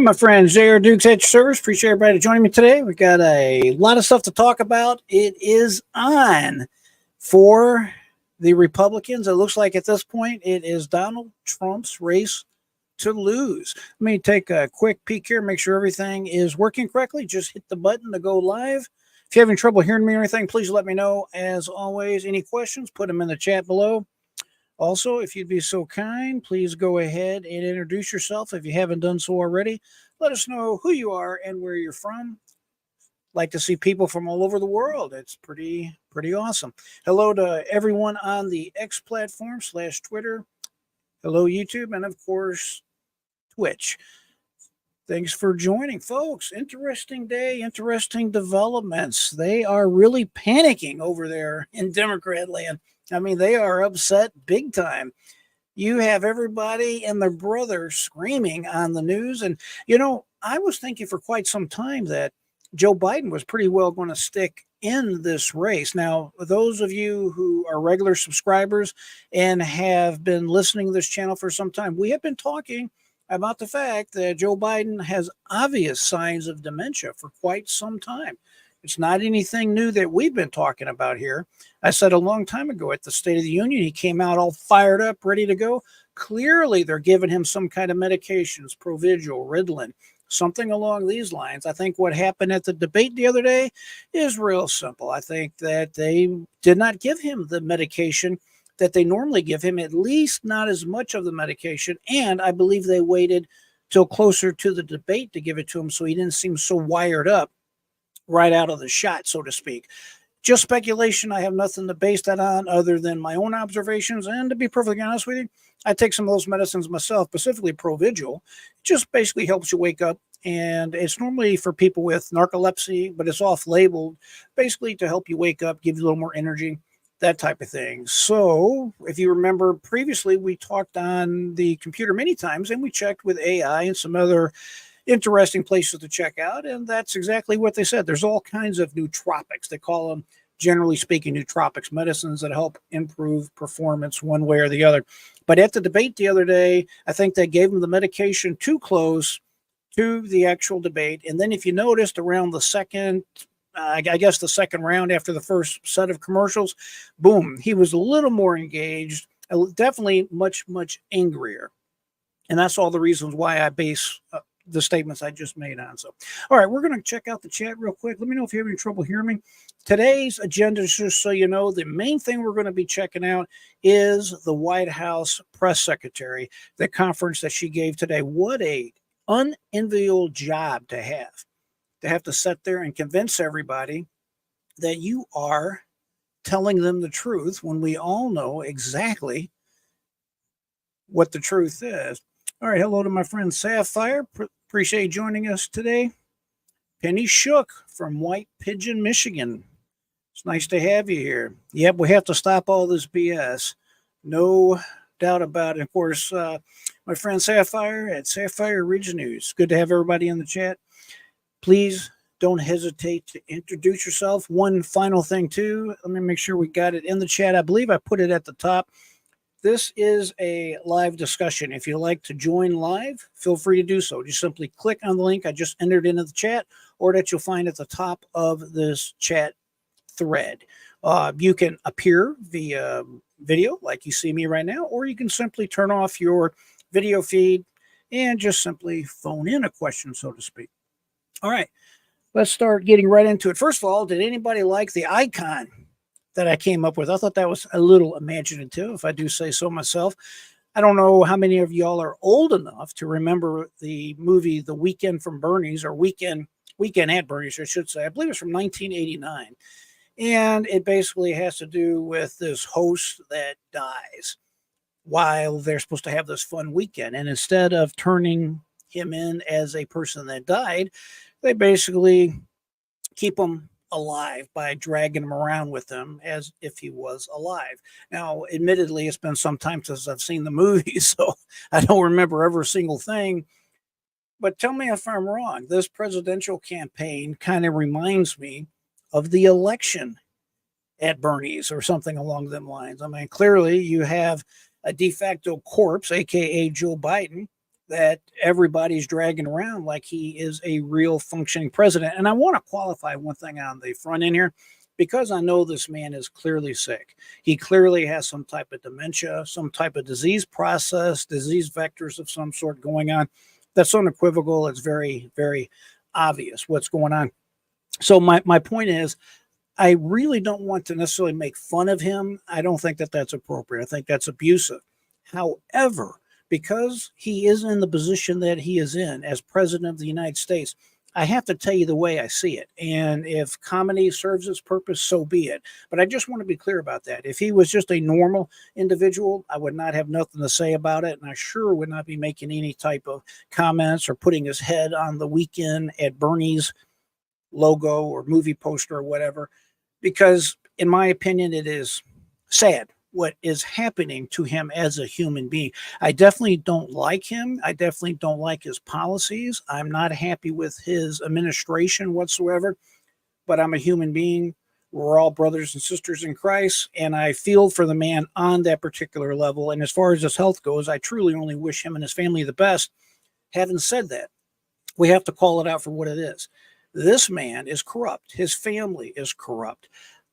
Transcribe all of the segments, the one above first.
right, my friends, J.R. Dukes at your service. Appreciate everybody joining me today. We got a lot of stuff to talk about. It is on for the Republicans. It looks like at this point it is Donald Trump's race to lose. Let me take a quick peek here, make sure everything is working correctly. Just hit the button to go live. If you're having trouble hearing me or anything, please let me know. As always, any questions, put them in the chat below. Also, if you'd be so kind, please go ahead and introduce yourself if you haven't done so already. Let us know who you are and where you're from. Like to see people from all over the world. It's pretty awesome. Hello to everyone on the X platform / Twitter. Hello, YouTube, and of course, Twitch. Thanks for joining, folks. Interesting day, interesting developments. They are really panicking over there in Democrat land. I mean, they are upset big time. You have everybody and their brother screaming on the news. And, you know, I was thinking for quite some time that Joe Biden was pretty well going to stick in this race. Now, those of you who are regular subscribers and have been listening to this channel for some time, we have been talking about the fact that Joe Biden has obvious signs of dementia for quite some time. It's not anything new that we've been talking about here. I said a long time ago at the State of the Union, he came out all fired up, ready to go. Clearly, they're giving him some kind of medications, Provigil, Ritalin, something along these lines. I think what happened at the debate the other day is real simple. I think that they did not give him the medication that they normally give him, at least not as much of the medication. And I believe they waited till closer to the debate to give it to him so he didn't seem so wired up right out of the shot, so to speak. Just speculation. I have nothing to base that on other than my own observations. And to be perfectly honest with you, I take some of those medicines myself, specifically Provigil. It just basically helps you wake up. And it's normally for people with narcolepsy, but it's off-labeled, basically to help you wake up, give you a little more energy, that type of thing. So if you remember previously, we talked on the computer many times, and we checked with AI and some other interesting places to check out, and that's exactly what they said. There's all kinds of nootropics. They call them, generally speaking, nootropics, medicines that help improve performance one way or the other. But at the debate the other day, I think they gave him the medication too close to the actual debate. And then if you noticed around the second, I guess the second round after the first set of commercials, boom, he was a little more engaged, definitely much angrier. And that's all the reasons why I base the statements I just made on. So, all right, we're going to check out the chat real quick. Let me know if you have any trouble hearing me. Today's agenda, just so you know, the main thing we're going to be checking out is the White House press secretary, the conference that she gave today. What a unenviable job to have to sit there and convince everybody that you are telling them the truth when we all know exactly what the truth is. All right, hello to my friend Sapphire. Appreciate you joining us today. Penny Shook from White Pigeon, Michigan. It's nice to have you here. Yep, we have to stop all this BS. No doubt about it. Of course, my friend Sapphire at Sapphire Ridge News. Good to have everybody in the chat. Please don't hesitate to introduce yourself. One final thing, too. Let me make sure we got it in the chat. I believe I put it at the top. This is a live discussion. If you'd like to join live, feel free to do so. Just simply click on the link I just entered into the chat, or that you'll find at the top of this chat thread. You can appear via video like you see me right now, or you can simply turn off your video feed and just simply phone in a question, so to speak. All right, let's start getting right into it. First of all, did anybody like the icon that I came up with? I thought that was a little imaginative, if I do say so myself. I don't know how many of y'all are old enough to remember the movie The Weekend from Bernie's, or Weekend at Bernie's, I should say. I believe it's from 1989. And it basically has to do with this host that dies while they're supposed to have this fun weekend. And instead of turning him in as a person that died, they basically keep him alive by dragging him around with them as if he was alive. Now, admittedly, it's been some time since I've seen the movie, so I don't remember every single thing. But tell me if I'm wrong. This presidential campaign kind of reminds me of the election at Bernie's or something along them lines. I mean, clearly you have a de facto corpse, aka Joe Biden, that everybody's dragging around like he is a real functioning president. And I want to qualify one thing on the front end here, because I know this man is clearly sick. He clearly has some type of dementia, some type of disease process, disease vectors of some sort going on. That's unequivocal. It's very, very obvious what's going on. So my point is, I really don't want to necessarily make fun of him. I don't think that that's appropriate. I think that's abusive. However, because he is in the position that he is in as president of the United States, I have to tell you the way I see it. And if comedy serves its purpose, so be it. But I just want to be clear about that. If he was just a normal individual, I would not have nothing to say about it. And I sure would not be making any type of comments or putting his head on the Weekend at Bernie's logo or movie poster or whatever, because in my opinion, it is sad what is happening to him as a human being. I definitely don't like him. I definitely don't like his policies. I'm not happy with his administration whatsoever, but I'm a human being. We're all brothers and sisters in Christ, and I feel for the man on that particular level. And as far as his health goes, I truly only wish him and his family the best. Having said that, we have to call it out for what it is. This man is corrupt. His family is corrupt.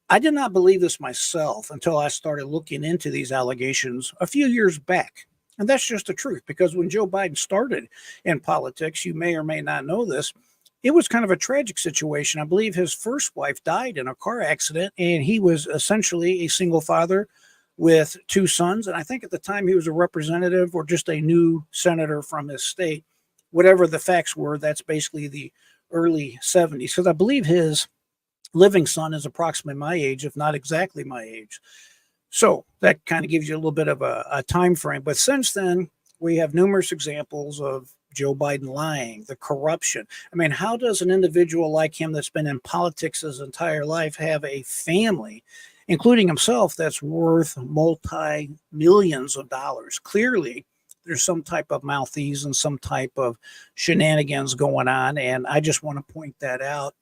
I did not believe this myself until I started looking into these allegations a few years back. And that's just the truth, because when Joe Biden started in politics, you may or may not know this, it was kind of a tragic situation. I believe his first wife died in a car accident, and he was essentially a single father with two sons. And I think at the time he was a representative or just a new senator from his state. Whatever the facts were, that's basically the early 70s, because I believe his living son is approximately my age, if not exactly my age. So that kind of gives you a little bit of a time frame. But since then, we have numerous examples of Joe Biden lying, the corruption. I mean, how does an individual like him that's been in politics his entire life have a family, including himself, that's worth multi-millions of dollars? Clearly, there's some type of malfeasance, some type of shenanigans going on. And I just want to point that out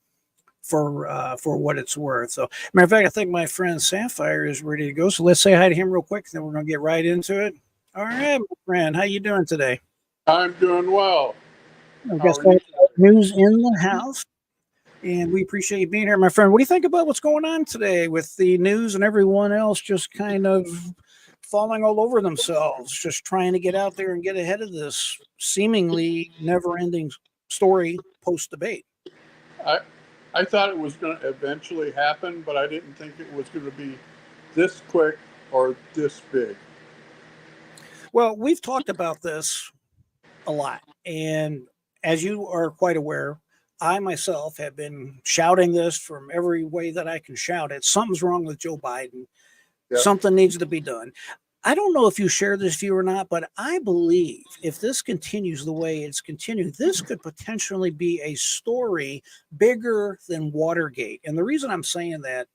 for what it's worth. So, matter of fact, I think my friend Sapphire is ready to go. So let's say hi to him real quick, then we're going to get right into it. All right, my friend, how you doing today? I'm doing well. I've How got are some you today? news in the house, and we appreciate you being here, my friend. What do you think about what's going on today with the news and everyone else just kind of falling all over themselves, just trying to get out there and get ahead of this seemingly never-ending story post-debate? I I thought it was going to eventually happen, but I didn't think it was going to be this quick or this big. Well, we've talked about this a lot. And as you are quite aware, I myself have been shouting this from every way that I can shout it. Something's wrong with Joe Biden. Yep. Something needs to be done. I don't know if you share this view or not, but I believe if this continues the way it's continuing, this could potentially be a story bigger than Watergate. And the reason I'm saying that,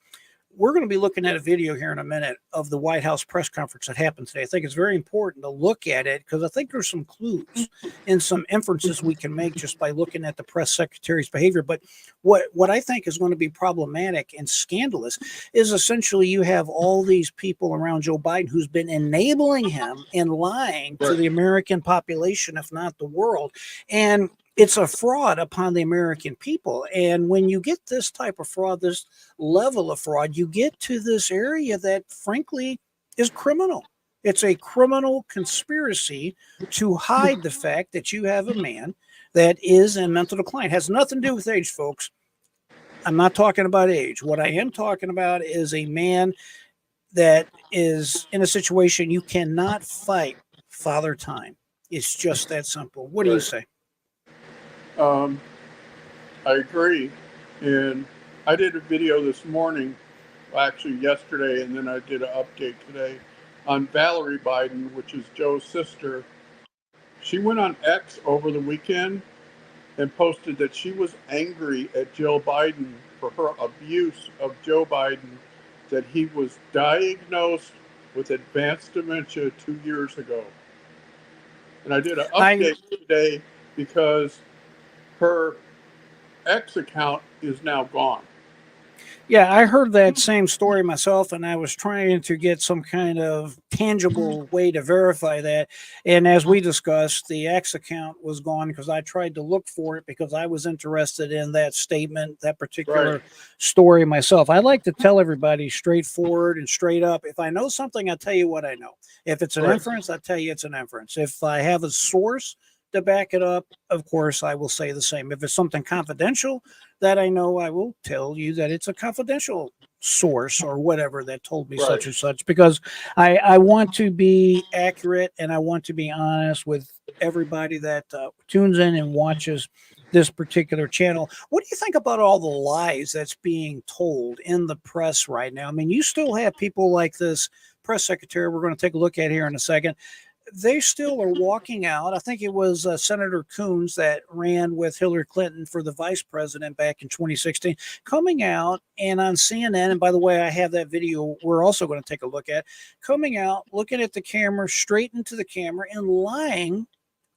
we're going to be looking at a video here in a minute of the White House press conference that happened today. I think it's very important to look at it because I think there's some clues and some inferences we can make just by looking at the press secretary's behavior. But what I think is going to be problematic and scandalous is essentially you have all these people around Joe Biden who's been enabling him and lying to Right. the American population, if not the world. And it's a fraud upon the American people. And when you get this type of fraud, this level of fraud, you get to this area that, frankly, is criminal. It's a criminal conspiracy to hide the fact that you have a man that is in mental decline. It has nothing to do with age, folks. I'm not talking about age. What I am talking about is a man that is in a situation you cannot fight father time. It's just that simple. What do you Right. say? Um, I agree. And I did a video this morning, well, actually yesterday, and then I did an update today on Valerie Biden, which is Joe's sister. She went on X over the weekend and posted that she was angry at Jill Biden for her abuse of Joe Biden, that he was diagnosed with advanced dementia 2 years ago. And I did an I update today because her X account is now gone. Yeah, I heard that same story myself, and I was trying to get some kind of tangible way to verify that. And as we discussed, the X account was gone because I tried to look for it because I was interested in that statement, that Right, particular story myself. I like to tell everybody straightforward and straight up. If I know something, I tell you what I know. If it's an right, inference, I tell you it's an inference. If I have a source to back it up, of course, I will say the same. If it's something confidential, that I know, I will tell you that it's a confidential source or whatever that told me right. such and such because I want to be accurate and I want to be honest with everybody that tunes in and watches this particular channel. What do you think about all the lies that's being told in the press right now? I mean, you still have people like this press secretary we're going to take a look at here in a second. They still are walking out. I think it was Senator Coons that ran with Hillary Clinton for the vice president back in 2016, coming out and on CNN. And by the way, I have that video we're also going to take a look at, coming out, looking at the camera, straight into the camera, and lying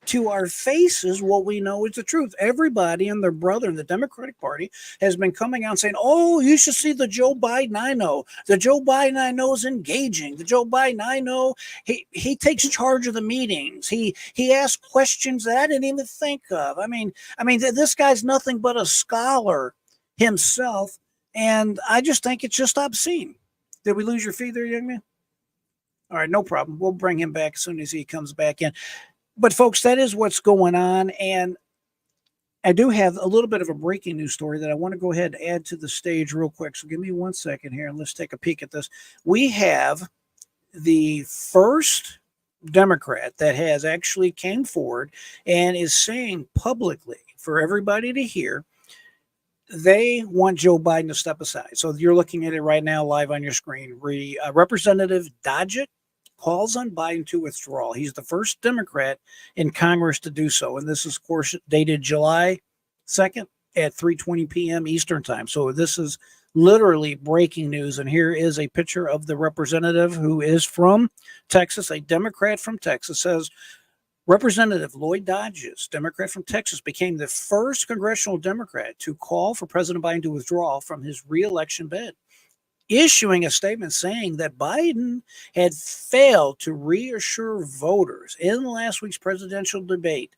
to our faces what we know is the truth. Everybody and their brother in the Democratic Party has been coming out and saying, oh, you should see the Joe Biden I know. The Joe Biden I know is engaging. The Joe Biden I know, he takes charge of the meetings. He asks questions that I didn't even think of. This guy's nothing but a scholar himself. And I just think it's just obscene. Did we lose your feed there, young man? All right, no problem. We'll bring him back as soon as he comes back in. But folks, that is what's going on. And I do have a little bit of a breaking news story that I want to go ahead and add to the stage real quick. So give me 1 second here and let's take a peek at this. We have the first Democrat that has actually came forward and is saying publicly for everybody to hear they want Joe Biden to step aside. So you're looking at it right now live on your screen. Representative Dodgett calls on Biden to withdraw. He's the first Democrat in Congress to do so. And this is, of course, dated July 2nd at 3:20 p.m. Eastern time. So this is literally breaking news. And here is a picture of the representative who is from Texas, a Democrat from Texas, says, Representative Lloyd Dodges, Democrat from Texas, became the first congressional Democrat to call for President Biden to withdraw from his reelection bid, issuing a statement saying that Biden had failed to reassure voters in last week's presidential debate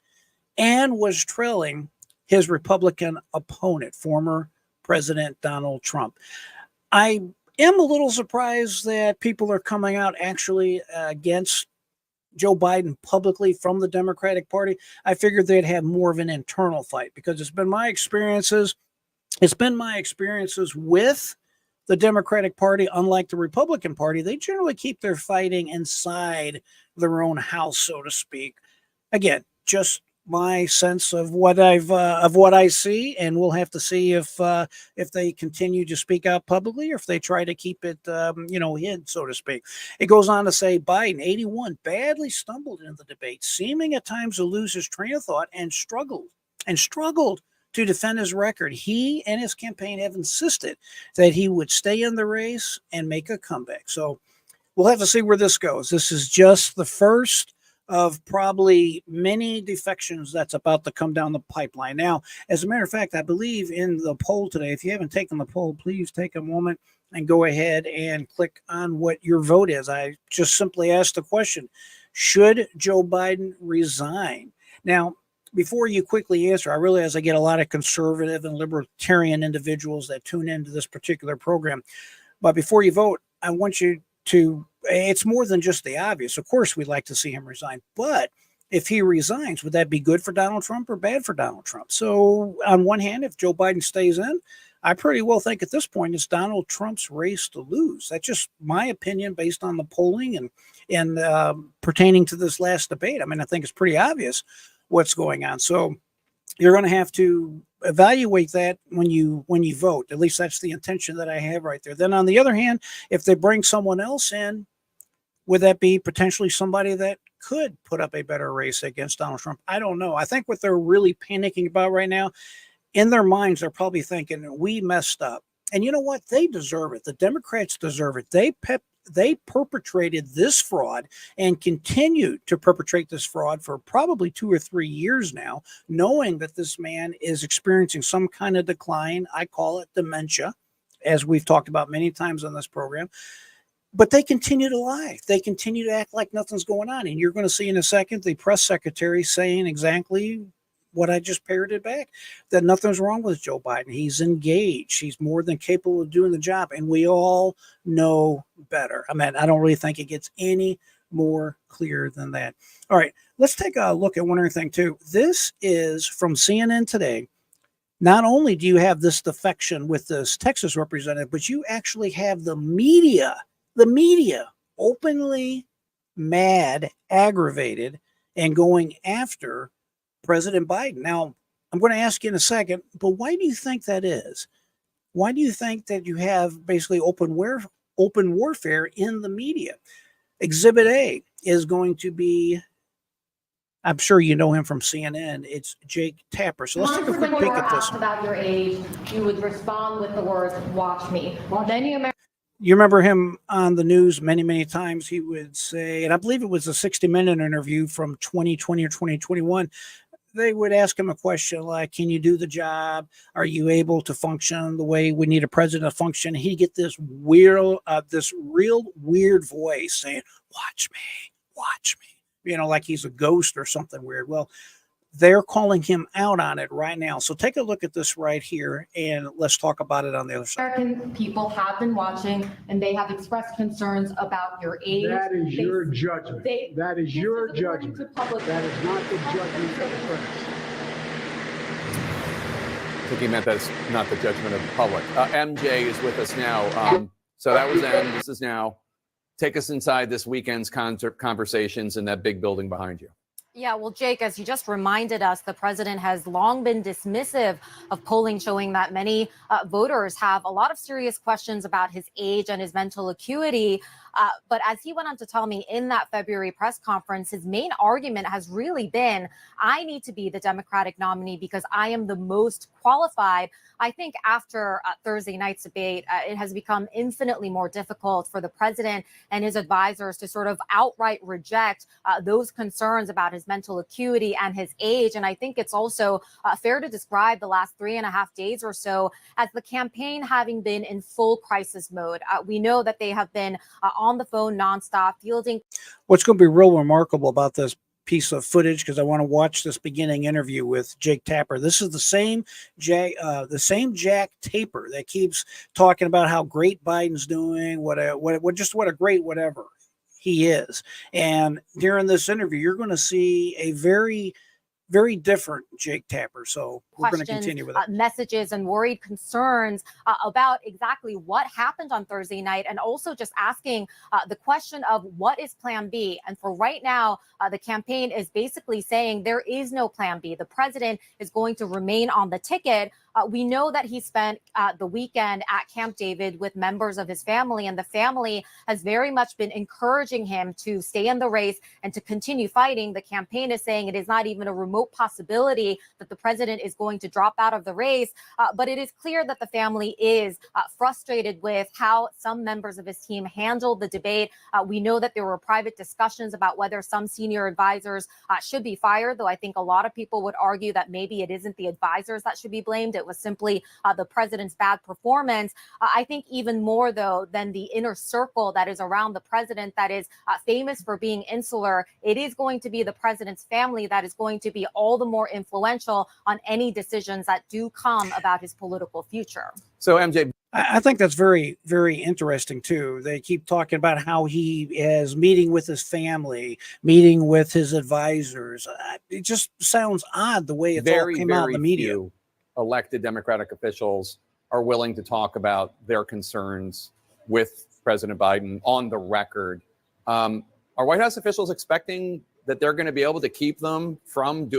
and was trailing his Republican opponent, former President Donald Trump. I am a little surprised that people are coming out actually against Joe Biden publicly from the Democratic Party. I figured they'd have more of an internal fight because it's been my experiences with the Democratic Party, unlike the Republican Party. They generally keep their fighting inside their own house, so to speak. Again, just my sense of what I see, and we'll have to see if they continue to speak out publicly or if they try to keep it hid, so to speak. It goes on to say Biden, 81, badly stumbled in the debate, seeming at times to lose his train of thought and struggled to defend his record. He and his campaign have insisted that he would stay in the race and make a comeback. So we'll have to see where this goes. This is just the first of probably many defections that's about to come down the pipeline. Now, as a matter of fact, I believe in the poll today, if you haven't taken the poll, please take a moment and go ahead and click on what your vote is. I just simply asked the question, should Joe Biden resign? Now, before you quickly answer, I realize I get a lot of conservative and libertarian individuals that tune into this particular program. But before you vote, I want you to, it's more than just the obvious. Of course, we'd like to see him resign. But if he resigns, would that be good for Donald Trump or bad for Donald Trump? So on one hand, if Joe Biden stays in, I pretty well think at this point it's Donald Trump's race to lose. That's just my opinion based on the polling and pertaining to this last debate. I mean, I think it's pretty obvious what's going on. So you're going to have to evaluate that when you vote. At least that's the intention that I have right there. Then on the other hand, if they bring someone else in, would that be potentially somebody that could put up a better race against Donald Trump? I don't know. I think what they're really panicking about right now, in their minds, they're probably thinking, we messed up. And you know what? They deserve it. The Democrats deserve it. They perpetrated this fraud and continue to perpetrate this fraud for probably 2 or 3 years now, knowing that this man is experiencing some kind of decline. I call it dementia. as we've talked about many times on this program. But they continue to lie. They continue to act like nothing's going on. And you're going to see in a second the press secretary saying exactly what I just parroted back, that nothing's wrong with Joe Biden. He's engaged. He's more than capable of doing the job. And we all know better. I mean, I don't really think it gets any more clear than that. All right, let's take a look at one other thing, too. This is from CNN today. Not only do you have this defection with this Texas representative, but you actually have the media openly mad, aggravated, and going after President Biden. Now, I'm going to ask you in a second, but why do you think that is? Why do you think that you have basically open warfare in the media? Exhibit A is going to be, I'm sure you know him from CNN. It's Jake Tapper. So let's take a quick peek at this. About your age, you would respond with the words, "Watch me." You remember him on the news many, many times. He would say, and I believe it was a 60-minute interview from 2020 or 2021. They would ask him a question like, can you do the job? Are you able to function the way we need a president to function? He'd get this real weird voice saying, watch me, like he's a ghost or something weird. Well, they're calling him out on it right now. So take a look at this right here, and let's talk about it on the other side. American people have been watching, and they have expressed concerns about your age. That is your judgment. That is your judgment. That is not the judgment of the press. I think he meant that's not the judgment of the public. MJ is with us now. So that was then. This is now. Take us inside this weekend's conversations in that big building behind you. Yeah, well, Jake, as you just reminded us, the president has long been dismissive of polling showing that many voters have a lot of serious questions about his age and his mental acuity. But as he went on to tell me in that February press conference, his main argument has really been, I need to be the Democratic nominee because I am the most qualified. I think after Thursday night's debate, it has become infinitely more difficult for the president and his advisors to sort of outright reject those concerns about his mental acuity and his age. And I think it's also fair to describe the last 3.5 days or so as the campaign having been in full crisis mode. We know that they have been on the phone nonstop, fielding. What's going to be real remarkable about this piece of footage, because I want to watch this beginning interview with Jake Tapper. This is the same Jack Tapper that keeps talking about how great Biden's doing, what a great whatever he is. And during this interview, you're going to see a very, very different Jake Tapper. So we're going to continue with it. Messages and worried concerns about exactly what happened on Thursday night, and also just asking the question of what is plan B. And for right now, the campaign is basically saying there is no plan B. The president is going to remain on the ticket. We know that he spent the weekend at Camp David with members of his family, and the family has very much been encouraging him to stay in the race and to continue fighting. The campaign is saying it is not even a remote possibility that the president is going to drop out of the race. But it is clear that the family is frustrated with how some members of his team handled the debate. We know that there were private discussions about whether some senior advisors should be fired, though I think a lot of people would argue that maybe it isn't the advisors that should be blamed. It was simply the president's bad performance. I think even more, though, than the inner circle that is around the president that is famous for being insular, it is going to be the president's family that is going to be all the more influential on any decisions that do come about his political future. So, MJ, I think that's very, very interesting, too. They keep talking about how he is meeting with his family, meeting with his advisors. It just sounds odd the way it's all came out in the media. Few elected Democratic officials are willing to talk about their concerns with President Biden on the record. Are White House officials expecting that they're going to be able to keep them from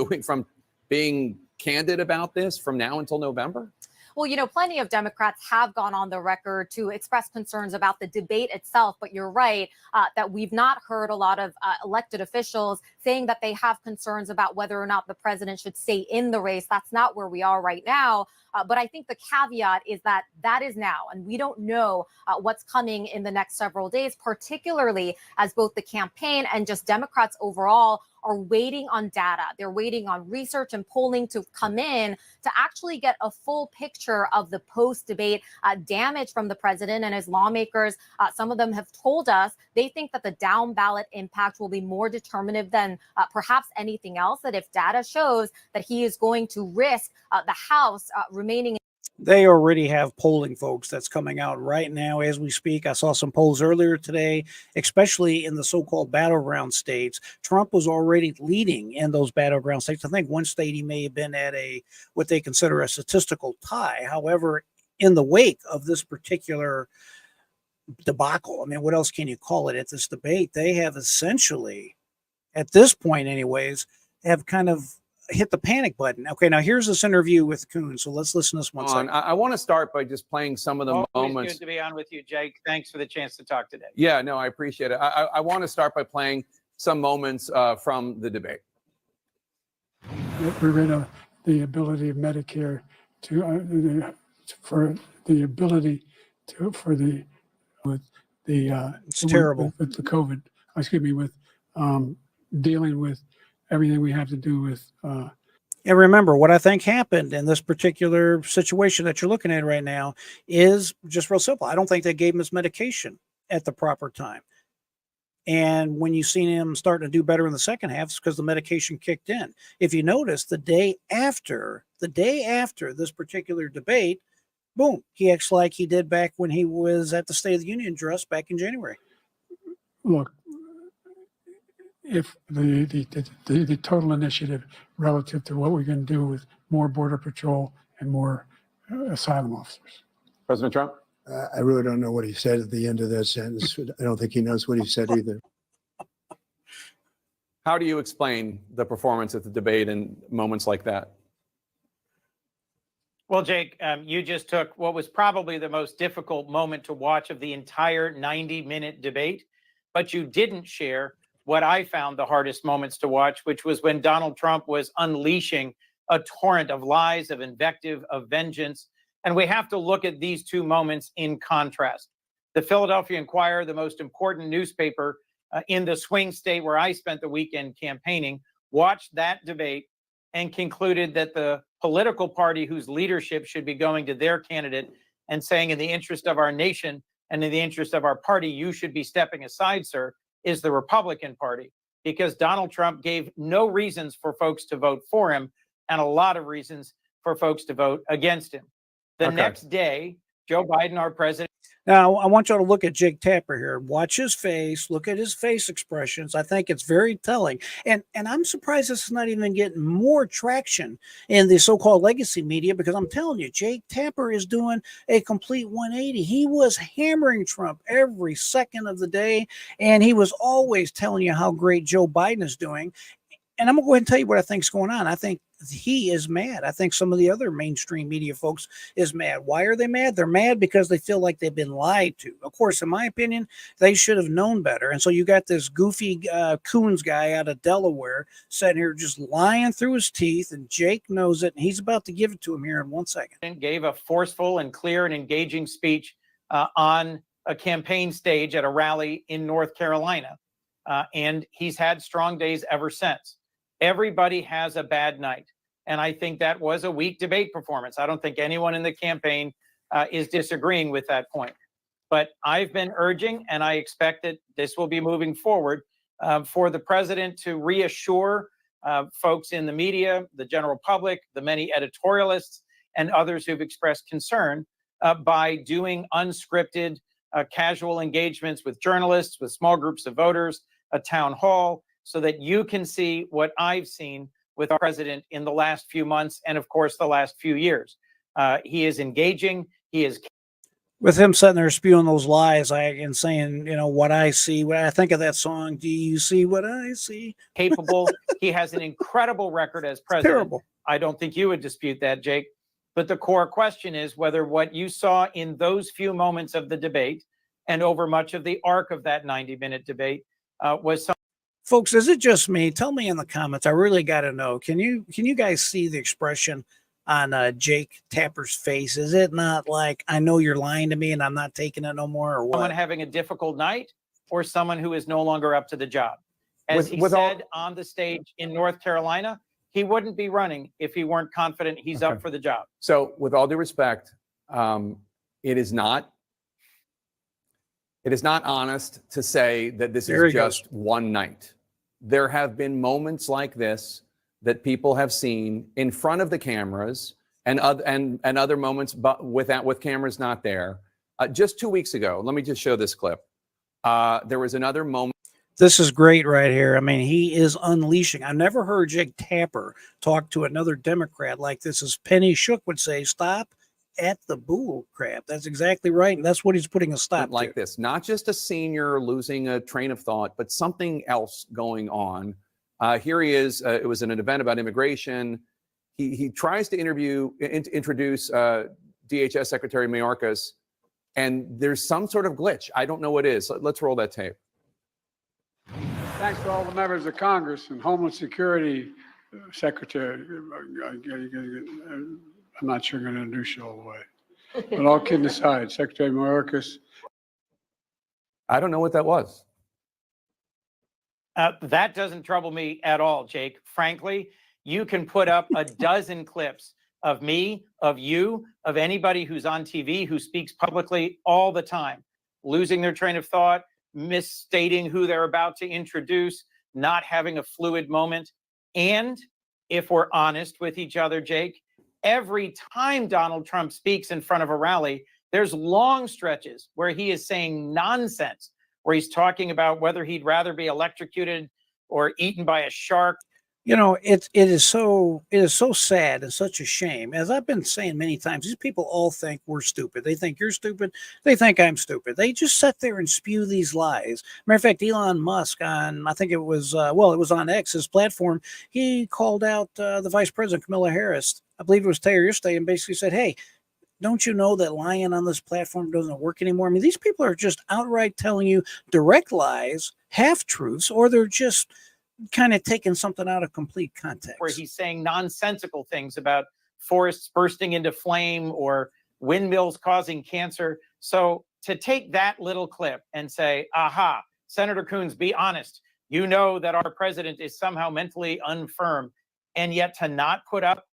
being candid about this from now until November? Well, plenty of Democrats have gone on the record to express concerns about the debate itself. But you're right that we've not heard a lot of elected officials saying that they have concerns about whether or not the president should stay in the race. That's not where we are right now. But I think the caveat is that that is now, and we don't know what's coming in the next several days, particularly as both the campaign and just Democrats overall are waiting on data. They're waiting on research and polling to come in to actually get a full picture of the post-debate damage from the president and his lawmakers. Some of them have told us they think that the down ballot impact will be more determinative than perhaps anything else, that if data shows that he is going to risk the House remaining. They already have polling, folks, that's coming out right now as we speak. I saw some polls earlier today, especially in the so-called battleground states. Trump was already leading in those battleground states. I think one state he may have been at what they consider a statistical tie. However, in the wake of this particular debacle, I mean, what else can you call it, at this debate, they have essentially, at this point anyways, have kind of hit the panic button. Okay, now here's this interview with Coons. So let's listen to this one second. I want to start by just playing some of the Always moments. good to be on with you, Jake. Thanks for the chance to talk today. Yeah, no, I appreciate it. I want to start by playing some moments from the debate. We're rid of the ability of Medicare to It's terrible. with the COVID. Excuse me, with dealing with everything we have to do with. And remember, what I think happened in this particular situation that you're looking at right now is just real simple. I don't think they gave him his medication at the proper time. And when you've seen him starting to do better in the second half, it's because the medication kicked in. If you notice, the day after this particular debate, boom, he acts like he did back when he was at the State of the Union address back in January. Look, if the total initiative relative to what we're going to do with more border patrol and more asylum officers. President Trump? I really don't know what he said at the end of that sentence. I don't think he knows what he said either. How do you explain the performance at the debate in moments like that? Well, Jake, you just took what was probably the most difficult moment to watch of the entire 90-minute debate, but you didn't share what I found the hardest moments to watch, which was when Donald Trump was unleashing a torrent of lies, of invective, of vengeance. And we have to look at these two moments in contrast. The Philadelphia Inquirer, the most important newspaper in the swing state where I spent the weekend campaigning, watched that debate and concluded that the political party whose leadership should be going to their candidate and saying, in the interest of our nation and in the interest of our party, you should be stepping aside, sir, is the Republican Party, because Donald Trump gave no reasons for folks to vote for him and a lot of reasons for folks to vote against him. The next day, Joe Biden, our president. Now, I want y'all to look at Jake Tapper here. Watch his face. Look at his face expressions. I think it's very telling. And I'm surprised this is not even getting more traction in the so-called legacy media, because I'm telling you, Jake Tapper is doing a complete 180. He was hammering Trump every second of the day, and he was always telling you how great Joe Biden is doing. And I'm going to go ahead and tell you what I think is going on. I think he is mad. I think some of the other mainstream media folks is mad. Why are they mad? They're mad because they feel like they've been lied to. Of course, in my opinion, they should have known better. And so you got this goofy Coons guy out of Delaware sitting here just lying through his teeth, and Jake knows it, and he's about to give it to him here in 1 second. Gave a forceful and clear and engaging speech on a campaign stage at a rally in North Carolina. And he's had strong days ever since. Everybody has a bad night. And I think that was a weak debate performance. I don't think anyone in the campaign is disagreeing with that point. But I've been urging, and I expect that this will be moving forward, for the president to reassure folks in the media, the general public, the many editorialists, and others who've expressed concern by doing unscripted, casual engagements with journalists, with small groups of voters, a town hall, so that you can see what I've seen with our president in the last few months and, of course, the last few years. He is engaging. He is. With him sitting there spewing those lies and saying, you know, what I see, what I think of that song, do you see what I see? Capable. He has an incredible record as president. Terrible. I don't think you would dispute that, Jake. But the core question is whether what you saw in those few moments of the debate and over much of the arc of that 90-minute debate was something. Folks, is it just me? Tell me in the comments. I really got to know. Can you guys see the expression on Jake Tapper's face? Is it not like, I know you're lying to me and I'm not taking it no more, or what? Someone having a difficult night or someone who is no longer up to the job. As he With all- said on the stage in North Carolina, he wouldn't be running if he weren't confident he's up Okay. for the job. So, with all due respect, it is not honest to say that this There is he just one night. There have been moments like this that people have seen in front of the cameras, and other moments, but with cameras not there. Just 2 weeks ago, let me just show this clip. There was another moment. This is great right here. I mean, he is unleashing. I never heard Jake Tapper talk to another Democrat like this. As Penny Shook would say, stop at the bull crap. That's exactly right. And that's what he's putting a stop like to. this, not just a senior losing a train of thought, but something else going on. Here he is. It was an event about immigration. He tries to introduce DHS Secretary Mayorkas, and there's some sort of glitch. I don't know what it is. Let's roll that tape. Thanks to all the members of Congress and Homeland Security Secretary. I'm not sure I'm going to introduce you all the way. But all kidding aside, Secretary Mayorkas. I don't know what that was. That doesn't trouble me at all, Jake. Frankly, you can put up a dozen clips of me, of you, of anybody who's on TV, who speaks publicly all the time, losing their train of thought, misstating who they're about to introduce, not having a fluid moment. And if we're honest with each other, Jake, every time Donald Trump speaks in front of a rally, there's long stretches where he is saying nonsense, where he's talking about whether he'd rather be electrocuted or eaten by a shark. You know, it is so sad and such a shame. As I've been saying many times, these people all think we're stupid. They think you're stupid. They think I'm stupid. They just sit there and spew these lies. Matter of fact, Elon Musk on, I think it was, it was on X's platform. He called out the Vice President, Kamala Harris. I believe it was yesterday, and basically said, hey, don't you know that lying on this platform doesn't work anymore? I mean, these people are just outright telling you direct lies, half-truths, or they're just kind of taking something out of complete context. Where he's saying nonsensical things about forests bursting into flame or windmills causing cancer. So to take that little clip and say, aha, Senator Coons, be honest. You know that our president is somehow mentally infirm, and yet to not put up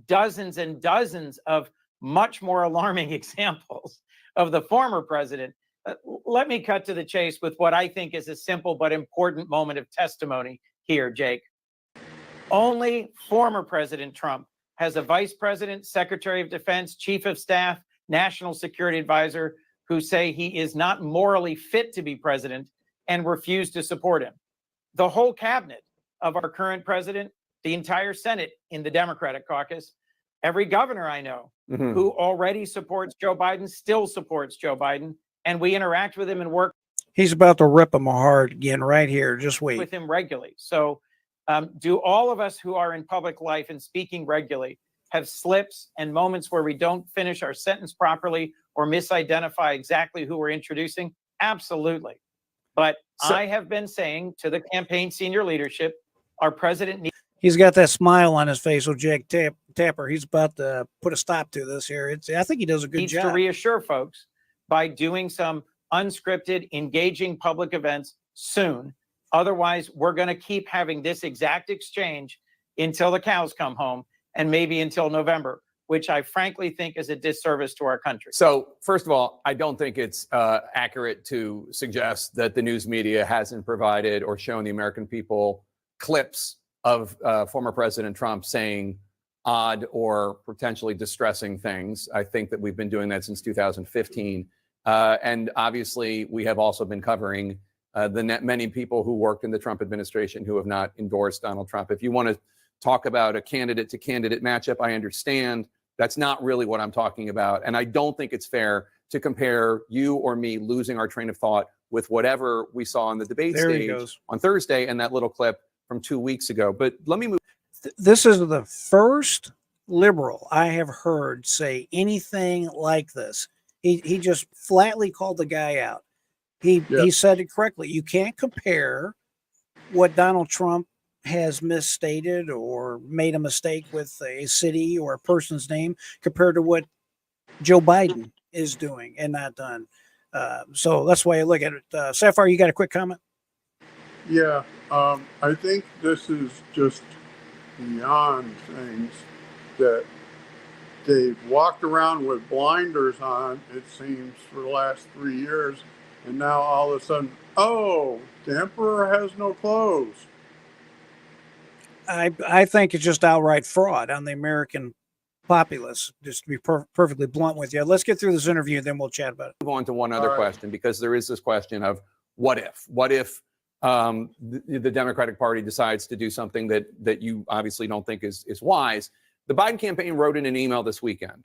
dozens and dozens of much more alarming examples of the former president. Let me cut to the chase with what I think is a simple but important moment of testimony here, Jake. Only former President Trump has a vice president, secretary of defense, chief of staff, national security advisor who say he is not morally fit to be president and refuse to support him. The whole cabinet of our current president, the entire Senate in the Democratic caucus, every governor I know who already supports Joe Biden still supports Joe Biden, and we interact with him and work. He's about to rip him hard again right here. Just wait. With him regularly. So do all of us who are in public life and speaking regularly have slips and moments where we don't finish our sentence properly or misidentify exactly who we're introducing? Absolutely. But I have been saying to the campaign senior leadership, our president needs. He's got that smile on his face with Jake Tapper. He's about to put a stop to this here. I think he does a good job. To reassure folks by doing some unscripted, engaging public events soon. Otherwise, we're going to keep having this exact exchange until the cows come home and maybe until November, which I frankly think is a disservice to our country. So, first of all, I don't think it's accurate to suggest that the news media hasn't provided or shown the American people clips of former President Trump saying odd or potentially distressing things. I think that we've been doing that since 2015. And obviously, we have also been covering many people who worked in the Trump administration who have not endorsed Donald Trump. If you want to talk about a candidate to candidate matchup, I understand. That's not really what I'm talking about. And I don't think it's fair to compare you or me losing our train of thought with whatever we saw on the debate stage on Thursday and that little clip from 2 weeks ago. But let me move. This is the first liberal I have heard say anything like this. He just flatly called the guy out. He said it correctly. You can't compare what Donald Trump has misstated or made a mistake with a city or a person's name compared to what Joe Biden is doing and not done. So that's why I look at it. Sapphire, you got a quick comment? Yeah, I think this is just beyond things that they've walked around with blinders on, it seems, for the last 3 years. And now all of a sudden, oh, the emperor has no clothes. I think it's just outright fraud on the American populace, just to be perfectly blunt with you. Let's get through this interview, then we'll chat about it. Move on to one other All right. question, because there is this question of what if? What if the Democratic Party decides to do something that you obviously don't think is wise? The Biden campaign wrote in an email this weekend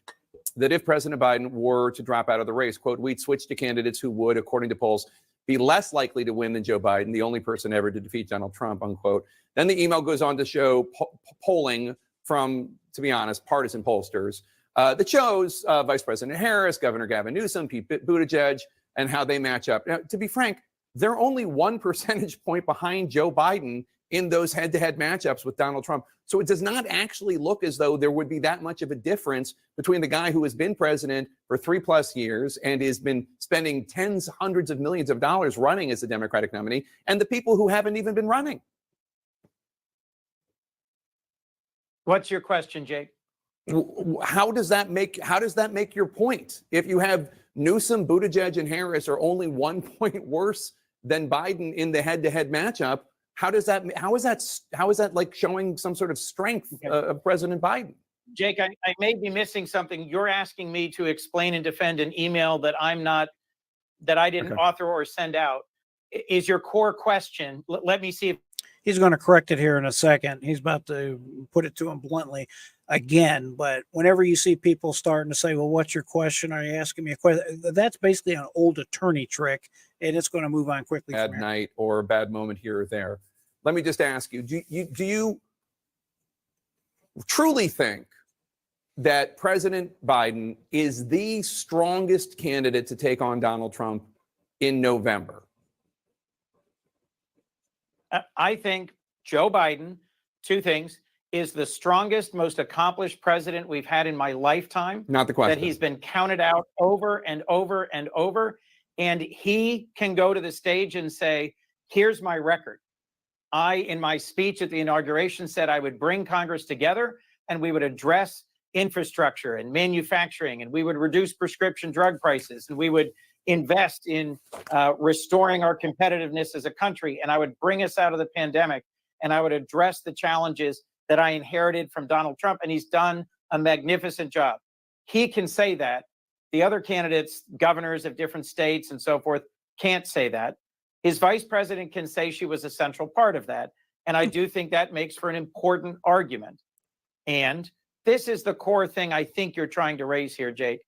that if President Biden were to drop out of the race, quote, we'd switch to candidates who would, according to polls, be less likely to win than Joe Biden, the only person ever to defeat Donald Trump, unquote. Then the email goes on to show polling from, to be honest, partisan pollsters that shows Vice President Harris, Governor Gavin Newsom, Pete Buttigieg, and how they match up. Now, to be frank, they're only 1 percentage point behind Joe Biden in those head-to-head matchups with Donald Trump. So it does not actually look as though there would be that much of a difference between the guy who has been president for 3+ years and has been spending tens, hundreds of millions of dollars running as a Democratic nominee, and the people who haven't even been running. What's your question, Jake? How does that make your point? If you have Newsom, Buttigieg, and Harris are only 1 point worse than Biden in the head-to-head matchup, how is that like showing some sort of strength of President Biden? Jake, I may be missing something. You're asking me to explain and defend an email that I didn't author or send out. Is your core question? Let me see if He's going to correct it here in a second. He's about to put it to him bluntly again. But whenever you see people starting to say, well, what's your question? Are you asking me a question? That's basically an old attorney trick, and it's going to move on quickly. Bad night or a bad moment here or there. Let me just ask you, do you truly think that President Biden is the strongest candidate to take on Donald Trump in November? I think Joe Biden, two things, is the strongest, most accomplished president we've had in my lifetime. Not the question. That he's been counted out over and over and over. And he can go to the stage and say, here's my record. I, in my speech at the inauguration, said I would bring Congress together and we would address infrastructure and manufacturing, and we would reduce prescription drug prices, and we would invest in restoring our competitiveness as a country, and I would bring us out of the pandemic, and I would address the challenges that I inherited from Donald Trump, and he's done a magnificent job. He can say that. The other candidates, governors of different states and so forth, can't say that. His vice president can say she was a central part of that, and I do think that makes for an important argument. And this is the core thing I think you're trying to raise here, Jake.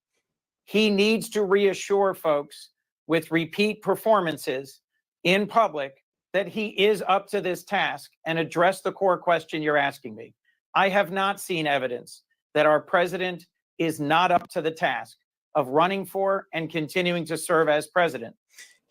He needs to reassure folks with repeat performances in public that he is up to this task and address the core question you're asking me. I have not seen evidence that our president is not up to the task of running for and continuing to serve as president.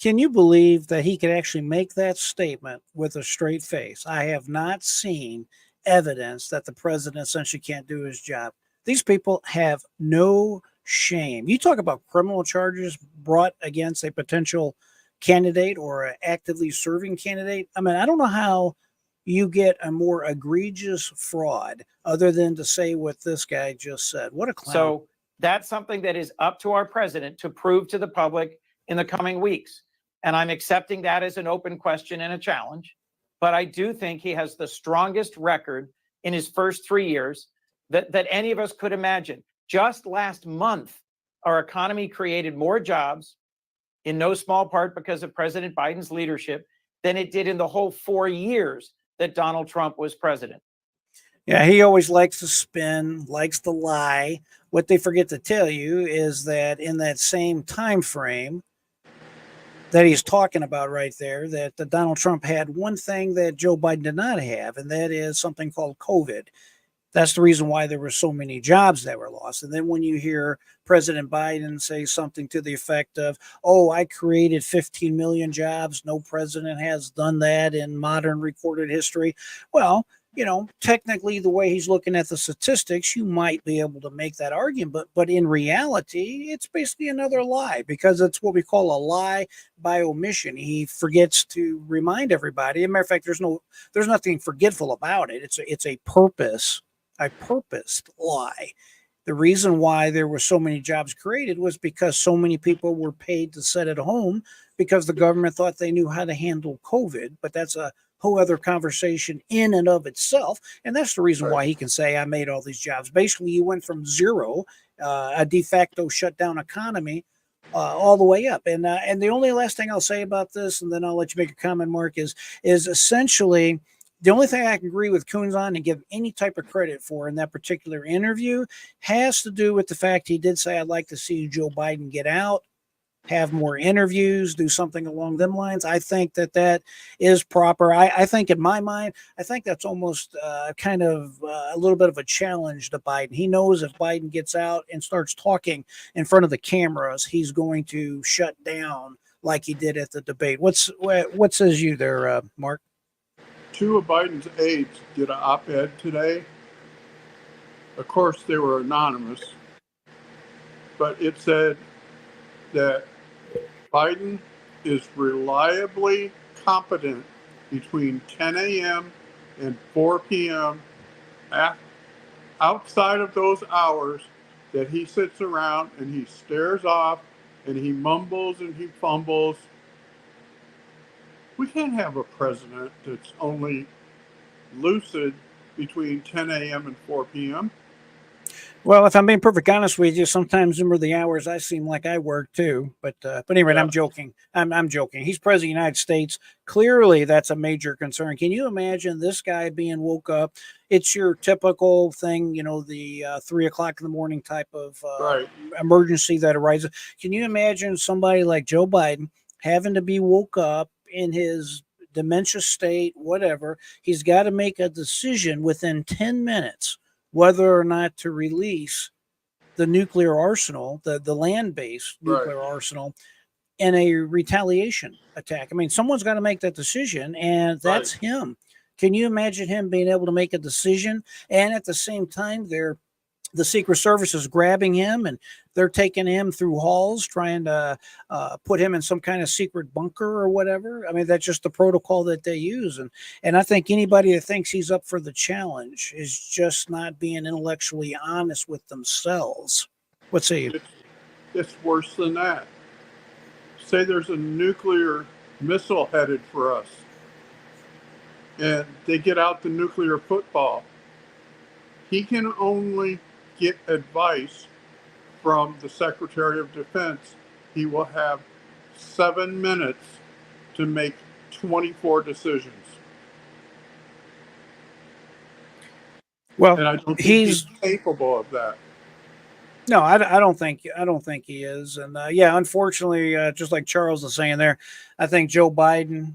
Can you believe that he could actually make that statement with a straight face? I have not seen evidence that the president essentially can't do his job. These people have no shame. You talk about criminal charges brought against a potential candidate or an actively serving candidate. I mean, I don't know how you get a more egregious fraud other than to say what this guy just said. What a clown. So that's something that is up to our president to prove to the public in the coming weeks. And I'm accepting that as an open question and a challenge. But I do think he has the strongest record in his first 3 years that any of us could imagine. Just last month, our economy created more jobs, in no small part because of President Biden's leadership, than it did in the whole 4 years that Donald Trump was president. Yeah, he always likes to spin, likes to lie. What they forget to tell you is that in that same time frame that he's talking about right there, that Donald Trump had one thing that Joe Biden did not have, and that is something called COVID. That's the reason why there were so many jobs that were lost. And then when you hear President Biden say something to the effect of, oh, I created 15 million jobs. No president has done that in modern recorded history. Well, technically the way he's looking at the statistics, you might be able to make that argument, but in reality, it's basically another lie because it's what we call a lie by omission. He forgets to remind everybody. As a matter of fact, there's nothing forgetful about it. It's a purposed lie. The reason why there were so many jobs created was because so many people were paid to sit at home because the government thought they knew how to handle COVID, but that's a whole other conversation in and of itself. And that's the reason why he can say, I made all these jobs. Basically, you went from zero, a de facto shutdown economy, all the way up. And the only last thing I'll say about this, and then I'll let you make a comment, Mark, is essentially the only thing I can agree with Coons on and give any type of credit for in that particular interview has to do with the fact he did say, I'd like to see Joe Biden get out, have more interviews, do something along them lines. I think that is proper. I think in my mind, I think that's almost kind of a little bit of a challenge to Biden. He knows if Biden gets out and starts talking in front of the cameras, he's going to shut down like he did at the debate. What says you there, Mark? Two of Biden's aides did an op-ed today. Of course, they were anonymous, but it said that Biden is reliably competent between 10 a.m. and 4 p.m. Outside of those hours that he sits around and he stares off and he mumbles and he fumbles. We can't have a president that's only lucid between 10 a.m. and 4 p.m. Well, if I'm being perfectly honest with you, sometimes them are the hours I seem like I work too. But anyway, yeah. I'm joking. I'm joking. He's president of the United States. Clearly, that's a major concern. Can you imagine this guy being woke up? It's your typical thing, the 3 o'clock in the morning type of emergency that arises. Can you imagine somebody like Joe Biden having to be woke up in his dementia state, whatever? He's got to make a decision within 10 minutes whether or not to release the nuclear arsenal, the land-based nuclear arsenal, in a retaliation attack. I mean, someone's got to make that decision, and that's him. Can you imagine him being able to make a decision? And at the same time, the Secret Service is grabbing him and they're taking him through halls, trying to put him in some kind of secret bunker or whatever. I mean, that's just the protocol that they use. And I think anybody that thinks he's up for the challenge is just not being intellectually honest with themselves. What say you? It's worse than that. Say there's a nuclear missile headed for us and they get out the nuclear football. He can only get advice from the Secretary of Defense. He will have 7 minutes to make 24 decisions. Well, and I don't think he's capable of that. No, I don't think he is. And unfortunately, just like Charles is saying there, I think Joe Biden,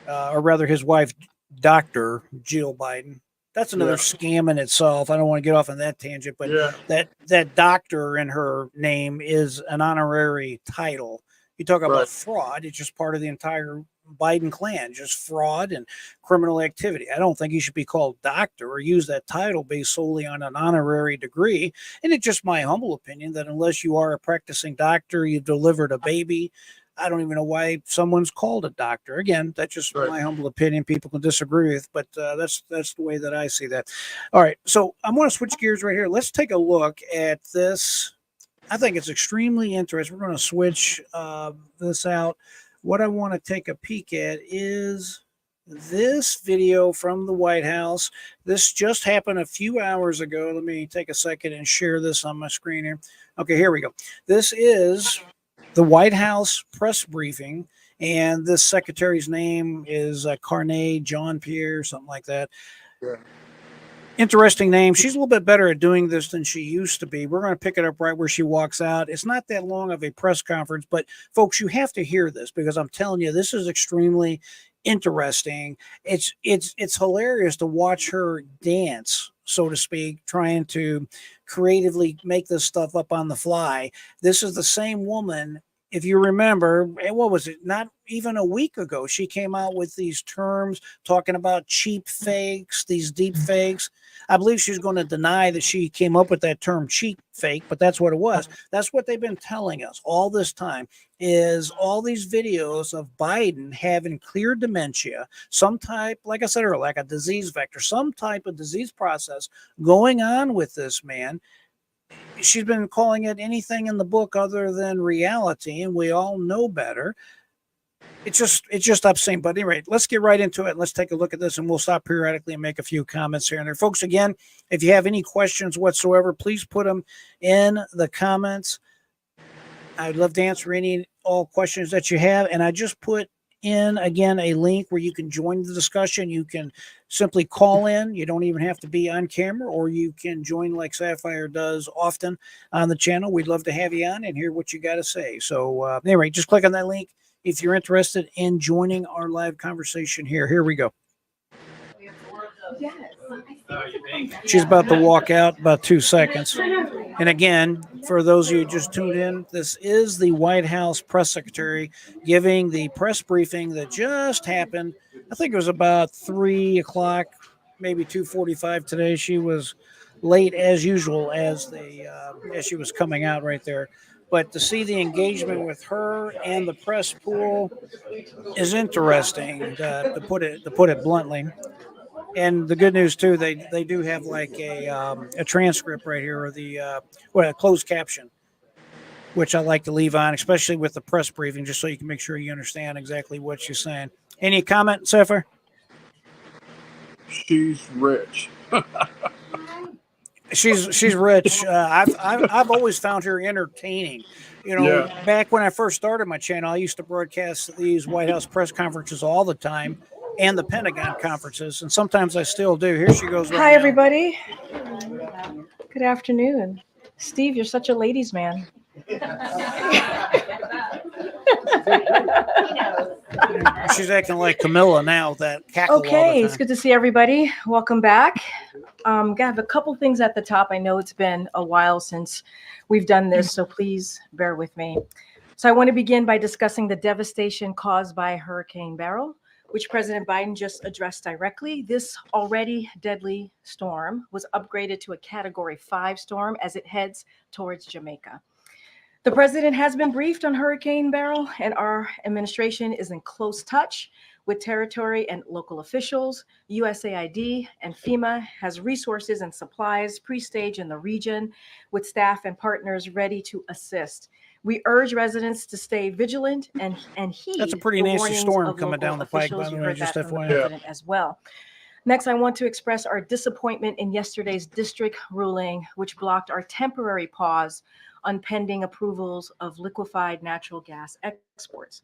or rather his wife, Dr. Jill Biden, that's another scam in itself. I don't want to get off on that tangent, but that doctor in her name is an honorary title. You talk about fraud. It's just part of the entire Biden clan, just fraud and criminal activity. I don't think he should be called doctor or use that title based solely on an honorary degree. And it's just my humble opinion that unless you are a practicing doctor, you've delivered a baby, I don't even know why someone's called a doctor. Again, that's just my humble opinion. People can disagree with, but that's the way that I see that. All right, so I'm going to switch gears right here. Let's take a look at this. I think it's extremely interesting. We're going to switch this out. What I want to take a peek at is this video from the White House. This just happened a few hours ago. Let me take a second and share this on my screen here. Okay, here we go. This is the White House press briefing, and this secretary's name is Carney Jean-Pierre, something like that. Yeah. Interesting name. She's a little bit better at doing this than she used to be. We're going to pick it up right where she walks out. It's not that long of a press conference, but folks, you have to hear this because I'm telling you, this is extremely interesting. It's hilarious to watch her dance so to speak, trying to creatively make this stuff up on the fly. This is the same woman. If you remember, what was it? Not even a week ago, she came out with these terms talking about cheap fakes, these deep fakes. I believe she's going to deny that she came up with that term cheap fake, but that's what it was. That's what they've been telling us all this time, is all these videos of Biden having clear dementia, some type, like I said earlier, like a disease vector, some type of disease process going on with this man. She's been calling it anything in the book other than reality, and we all know better. It's just obscene. But anyway, let's get right into it. Let's take a look at this, and we'll stop periodically and make a few comments here and there. Folks, again, if you have any questions whatsoever, please put them in the comments. I'd love to answer all questions that you have. And I just put in, again, a link where you can join the discussion. You can simply call in. You don't even have to be on camera, or you can join like Sapphire does often on the channel. We'd love to have you on and hear what you got to say. So anyway, just click on that link if you're interested in joining our live conversation here. Here we go. She's about to walk out about 2 seconds. And again, for those of you who just tuned in, this is the White House press secretary giving the press briefing that just happened. I think it was about 3 o'clock, maybe 2:45 today. She was late as usual as she was coming out right there. But to see the engagement with her and the press pool is interesting, to put it bluntly. And the good news too, they do have like a transcript right here, or a closed caption, which I like to leave on, especially with the press briefing, just so you can make sure you understand exactly what she's saying. Any comment, Sapphire? She's rich. She's rich. I've always found her entertaining. Back when I first started my channel, I used to broadcast these White House press conferences all the time, and the Pentagon conferences, and sometimes I still do. Here she goes. Hi, everybody. Good afternoon. Steve, you're such a ladies' man. She's acting like Camilla now. That cackle. Okay, it's good to see everybody. Welcome back. I have a couple things at the top. I know it's been a while since we've done this, so please bear with me. So I want to begin by discussing the devastation caused by Hurricane Beryl, which President Biden just addressed directly. This already deadly storm was upgraded to a Category 5 storm as it heads towards Jamaica. The president has been briefed on Hurricane Beryl, and our administration is in close touch with territory and local officials. USAID and FEMA has resources and supplies pre-staged in the region with staff and partners ready to assist. We urge residents to stay vigilant and heed. That's a pretty nasty storm coming down the pike, by the way, just FYI. As well. Next, I want to express our disappointment in yesterday's district ruling, which blocked our temporary pause on pending approvals of liquefied natural gas exports.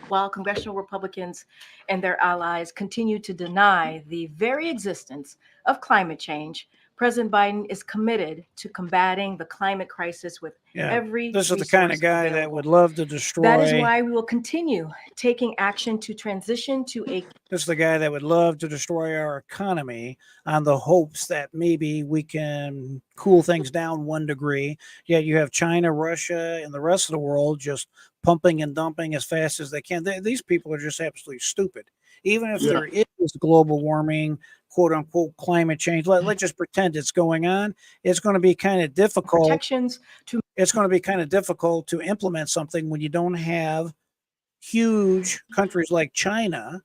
While congressional Republicans and their allies continue to deny the very existence of climate change, President Biden is committed to combating the climate crisis with every This is the kind of guy that would love to destroy. That is why we will continue taking action to transition to a. This is the guy that would love to destroy our economy on the hopes that maybe we can cool things down 1 degree. Yet you have China, Russia, and the rest of the world just pumping and dumping as fast as they can. These people are just absolutely stupid. Even if there is global warming, quote unquote, climate change, let's just pretend it's going on. It's going to be kind of difficult. It's going to be kind of difficult to implement something when you don't have huge countries like China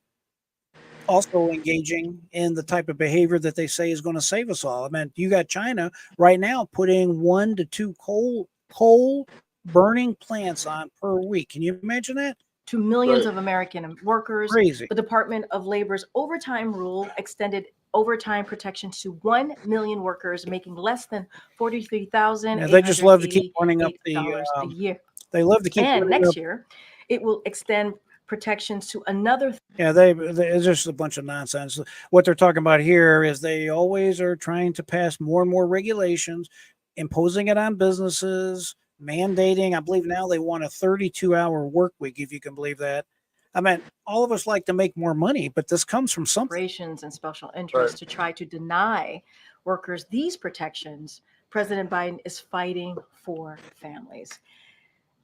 also engaging in the type of behavior that they say is going to save us all. I mean, you got China right now putting 1 to 2 coal burning plants on per week. Can you imagine that? To millions of American workers. Crazy. The Department of Labor's overtime rule extended overtime protections to 1 million workers making less than $43,000. Yeah, they just love to keep running up the a year. They love to keep. And next year, it will extend protections to another. It's just a bunch of nonsense. What they're talking about here is they always are trying to pass more and more regulations, imposing it on businesses, mandating. I believe now they want a 32-hour work week, if you can believe that. I mean, all of us like to make more money, but this comes from something. Corporations and special interests to try to deny workers these protections, President Biden is fighting for families.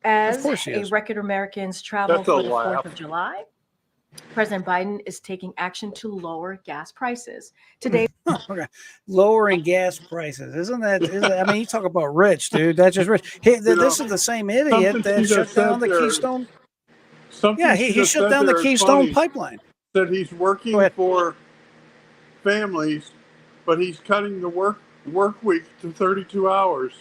As course he a is. record Americans travel That's a for the laugh. 4th of July, President Biden is taking action to lower gas prices. Today, Okay. Lowering gas prices. Isn't that, I mean, you talk about rich, dude. That's just rich. Hey, this is the same idiot something that she shut just down said the there- Keystone. Something Yeah, she he just shut said down the there is Keystone funny. pipeline. That he's Go working ahead. for families, but he's cutting the work week to 32 hours.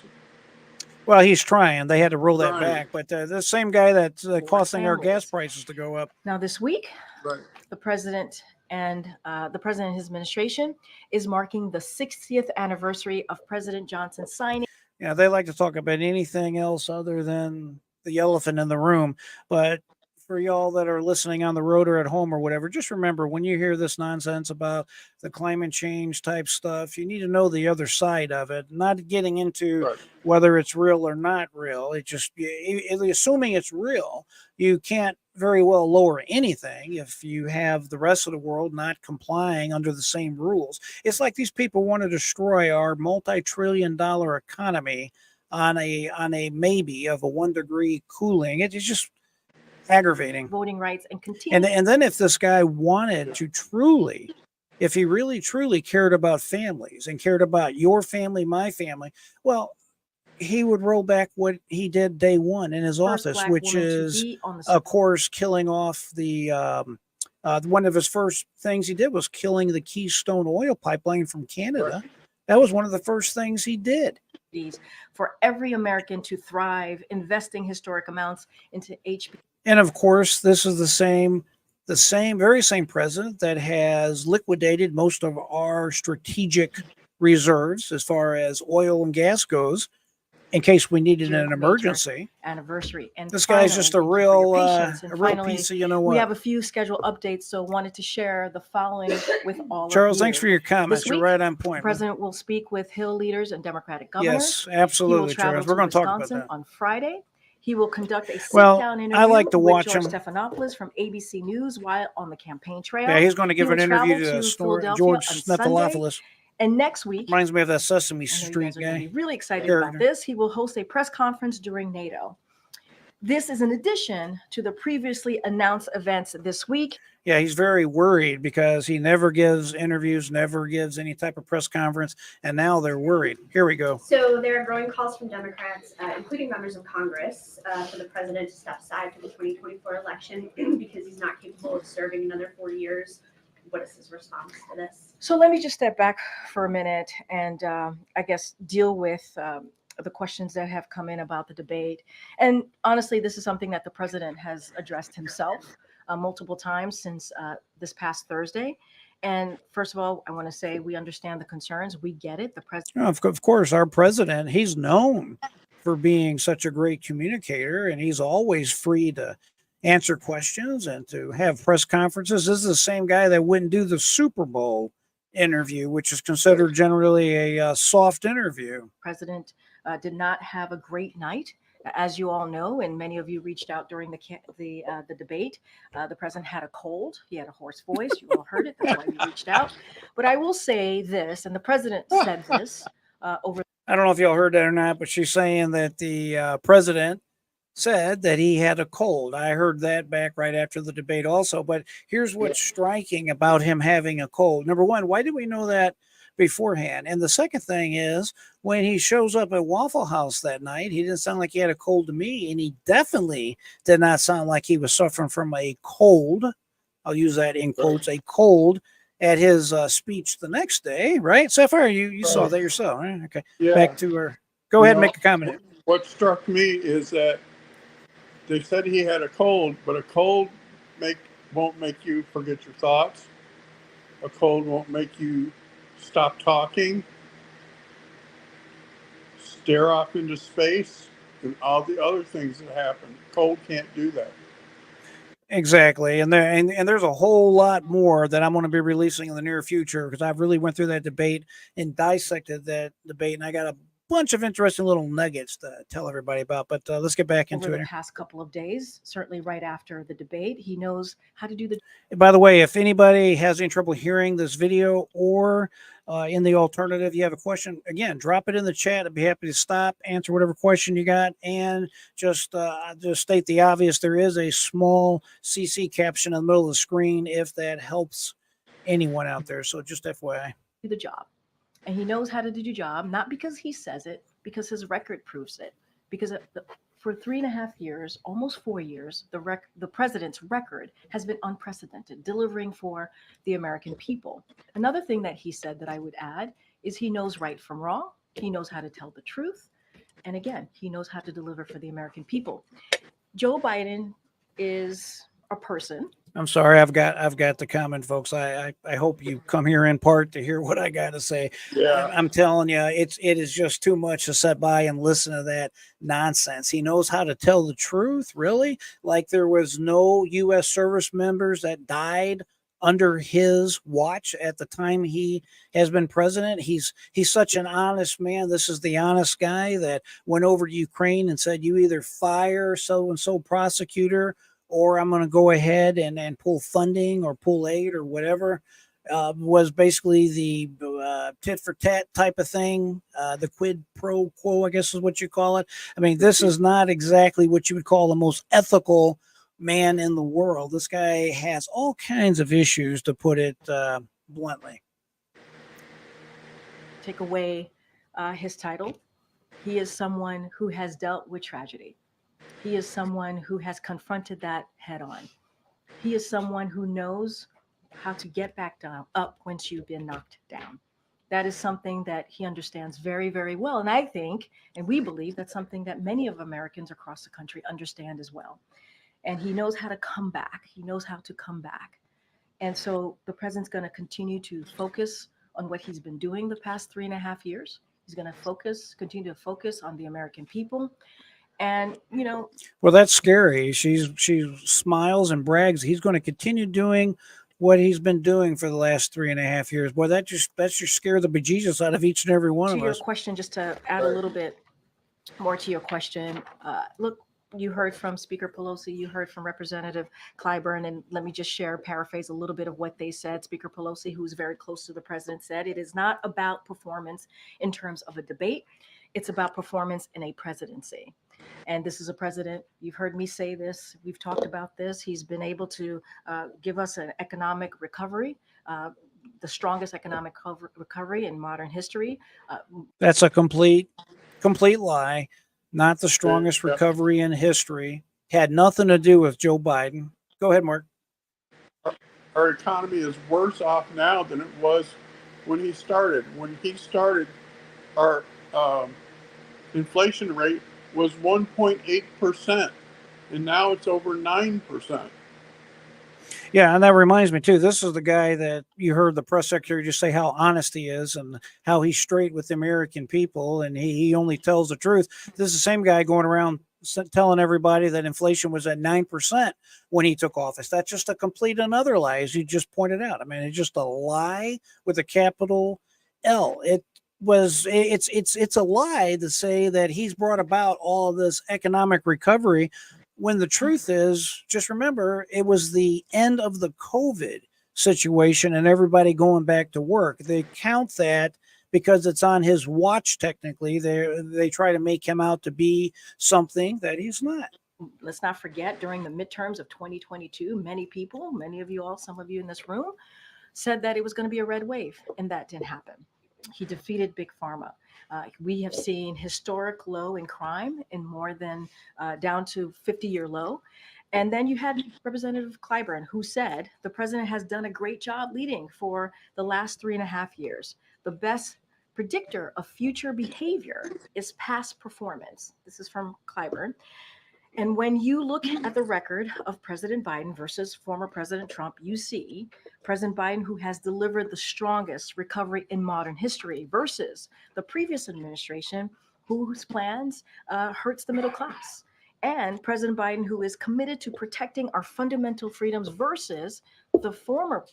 Well, he's trying. They had to roll that Trying. back. But the same guy that's causing our gas families. prices to go up. Now this week, Right. the president and his administration is marking the 60th anniversary of President Johnson signing Yeah, they like to talk about anything else other than the elephant in the room. But for y'all that are listening on the road or at home or whatever, just remember when you hear this nonsense about the climate change type stuff, you need to know the other side of it, not getting into Right. whether it's real or not real. It just, assuming it's real, you can't very well lower anything if you have the rest of the world not complying under the same rules. It's like these people want to destroy our multi-trillion-dollar economy on a maybe of a 1 degree cooling. It's just aggravating. voting rights and continue. And then if this guy wanted to truly, if he really truly cared about families and cared about your family, my family, well, he would roll back what he did day one in his First office, Black which woman to is, be on the of Supreme course, killing off the one of his first things he did was killing the Keystone oil pipeline from Canada. That was one of the first things he did. Court for every American to thrive, investing historic amounts into HB. And of course, this is the very same president that has liquidated most of our strategic reserves as far as oil and gas goes, in case we needed an emergency. Anniversary. And This guy's just a real piece of, you know what? We have a few schedule updates, so wanted to share the following with all Charles, of you. thanks for your comments. This You're week, right on point. The president will speak with Hill leaders and Democratic governors. Yes, He will absolutely, travel Charles. We're to going to talk about Wisconsin that. on Friday. He will conduct a Well, sit-down interview I like to with watch George him. Stephanopoulos from ABC News while on the campaign trail. Yeah, he's going to give He an will interview travel to Philadelphia George on Sunday. Stephanopoulos. And next week, Reminds me of that Sesame I know you Street guys are going to guy. be really excited Character. about this. He will host a press conference during NATO. This is in addition to the previously announced events this week. Yeah, he's very worried because he never gives interviews, never gives any type of press conference, and now they're worried. Here we go. So there are growing calls from Democrats, including members of Congress, for the president to step aside for the 2024 election because he's not capable of serving another 4 years. What is his response to this? So let me just step back for a minute and I guess deal with the questions that have come in about the debate. And honestly, this is something that the president has addressed himself multiple times since this past Thursday. And first of all, I want to say we understand the concerns. We get it. The president. Of course, our president, he's known for being such a great communicator, and he's always free to answer questions and to have press conferences. This is the same guy that wouldn't do the Super Bowl interview, which is considered generally a soft interview. President did not have a great night. As you all know, and many of you reached out during the debate, the president had a cold. He had a hoarse voice. You all heard it. That's why you reached out. But I will say this, and the president said this over. I don't know if y'all heard that or not, but she's saying that the president said that he had a cold. I heard that back right after the debate also. But here's what's striking about him having a cold. Number one, why do we know that beforehand? And the second thing is, when he shows up at Waffle House that night, he didn't sound like he had a cold to me, and he definitely did not sound like he was suffering from a cold. I'll use that in quotes, a cold at his speech the next day, right? Sapphire, you saw that yourself, right? Okay. Yeah. Back to her. Go ahead and make a comment. What struck me is that they said he had a cold, but a cold won't make you forget your thoughts. A cold won't make you stop talking, stare off into space, and all the other things that happen. Cold can't do that. Exactly. And there's a whole lot more that I'm going to be releasing in the near future, because I've really went through that debate and dissected that debate, and I got a bunch of interesting little nuggets to tell everybody about. But let's get back into over it. the past couple of days, certainly right after the debate. He knows how to do the. By the way, if anybody has any trouble hearing this video or In the alternative, you have a question, again, drop it in the chat. I'd be happy to stop, answer whatever question you got, and just state the obvious. There is a small CC caption in the middle of the screen if that helps anyone out there. So just FYI. Do the job. And he knows how to do the job, not because he says it, because his record proves it. Because for 3.5 years, almost 4 years, the president's record has been unprecedented, delivering for the American people. Another thing that he said that I would add is he knows right from wrong. He knows how to tell the truth. And again, he knows how to deliver for the American people. Joe Biden is a person. I'm sorry, I've got the comment, folks. I hope you come here in part to hear what I got to say. Yeah. I'm telling you, it is just too much to sit by and listen to that nonsense. He knows how to tell the truth, really. Like there was no U.S. service members that died under his watch at the time he has been president. He's such an honest man. This is the honest guy that went over to Ukraine and said, you either fire so-and-so prosecutor, or I'm going to go ahead and pull funding or pull aid or whatever. Was basically the tit for tat type of thing, the quid pro quo, I guess is what you call it. I mean, this is not exactly what you would call the most ethical man in the world. This guy has all kinds of issues, to put it bluntly. Take away his title. He is someone who has dealt with tragedy. He is someone who has confronted that head on. He is someone who knows how to get back up once you've been knocked down. That is something that he understands very, very well. And I think, and we believe, that's something that many of Americans across the country understand as well. And he knows how to come back. He knows how to come back. And so the president's going to continue to focus on what he's been doing the past 3.5 years. He's going to continue to focus on the American people. And, you know, well, that's scary. She smiles and brags. He's going to continue doing what he's been doing for the last 3.5 years. Boy, that just scared the bejesus out of each and every one of us. To your question, just to add a little bit more to your question, look, you heard from Speaker Pelosi, you heard from Representative Clyburn, and let me just paraphrase a little bit of what they said. Speaker Pelosi, who's very close to the president, said it is not about performance in terms of a debate. It's about performance in a presidency. And this is a president, you've heard me say this, we've talked about this. He's been able to give us an economic recovery, the strongest economic recovery in modern history. That's a complete lie. Not the strongest recovery in history. Had nothing to do with Joe Biden. Go ahead, Mark. Our economy is worse off now than it was when he started. When he started, our inflation rate was 1.8%, and now it's over 9%. Yeah, and that reminds me too, this is the guy that you heard the press secretary just say how honest he is and how he's straight with the American people, and he only tells the truth. This is the same guy going around telling everybody that inflation was at 9% when he took office. That's just a complete another lie, as you just pointed out. I mean, it's just a lie with a capital L. It's a lie to say that he's brought about all of this economic recovery, when the truth is, just remember, it was the end of the COVID situation and everybody going back to work. They count that because it's on his watch. Technically, they try to make him out to be something that he's not. Let's not forget, during the midterms of 2022, many people, many of you all, some of you in this room, said that it was going to be a red wave, and that didn't happen. He defeated Big Pharma. We have seen historic low in crime, in more than down to 50-year low. And then you had Representative Clyburn, who said the president has done a great job leading for the last 3.5 years. The best predictor of future behavior is past performance. This is from Clyburn. And when you look at the record of President Biden versus former President Trump, you see President Biden, who has delivered the strongest recovery in modern history, versus the previous administration, whose plans hurts the middle class. And President Biden, who is committed to protecting our fundamental freedoms, versus the former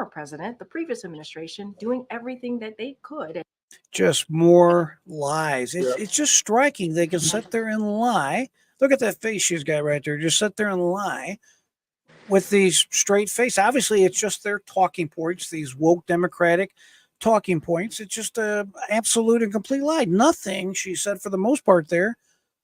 president, the previous administration, doing everything that they could. Just more lies. It's just striking. They can sit there and lie. Look at that face she's got right there. Just sit there and lie with these straight face. Obviously, it's just their talking points, these woke Democratic talking points. It's just a absolute and complete lie. Nothing she said for the most part there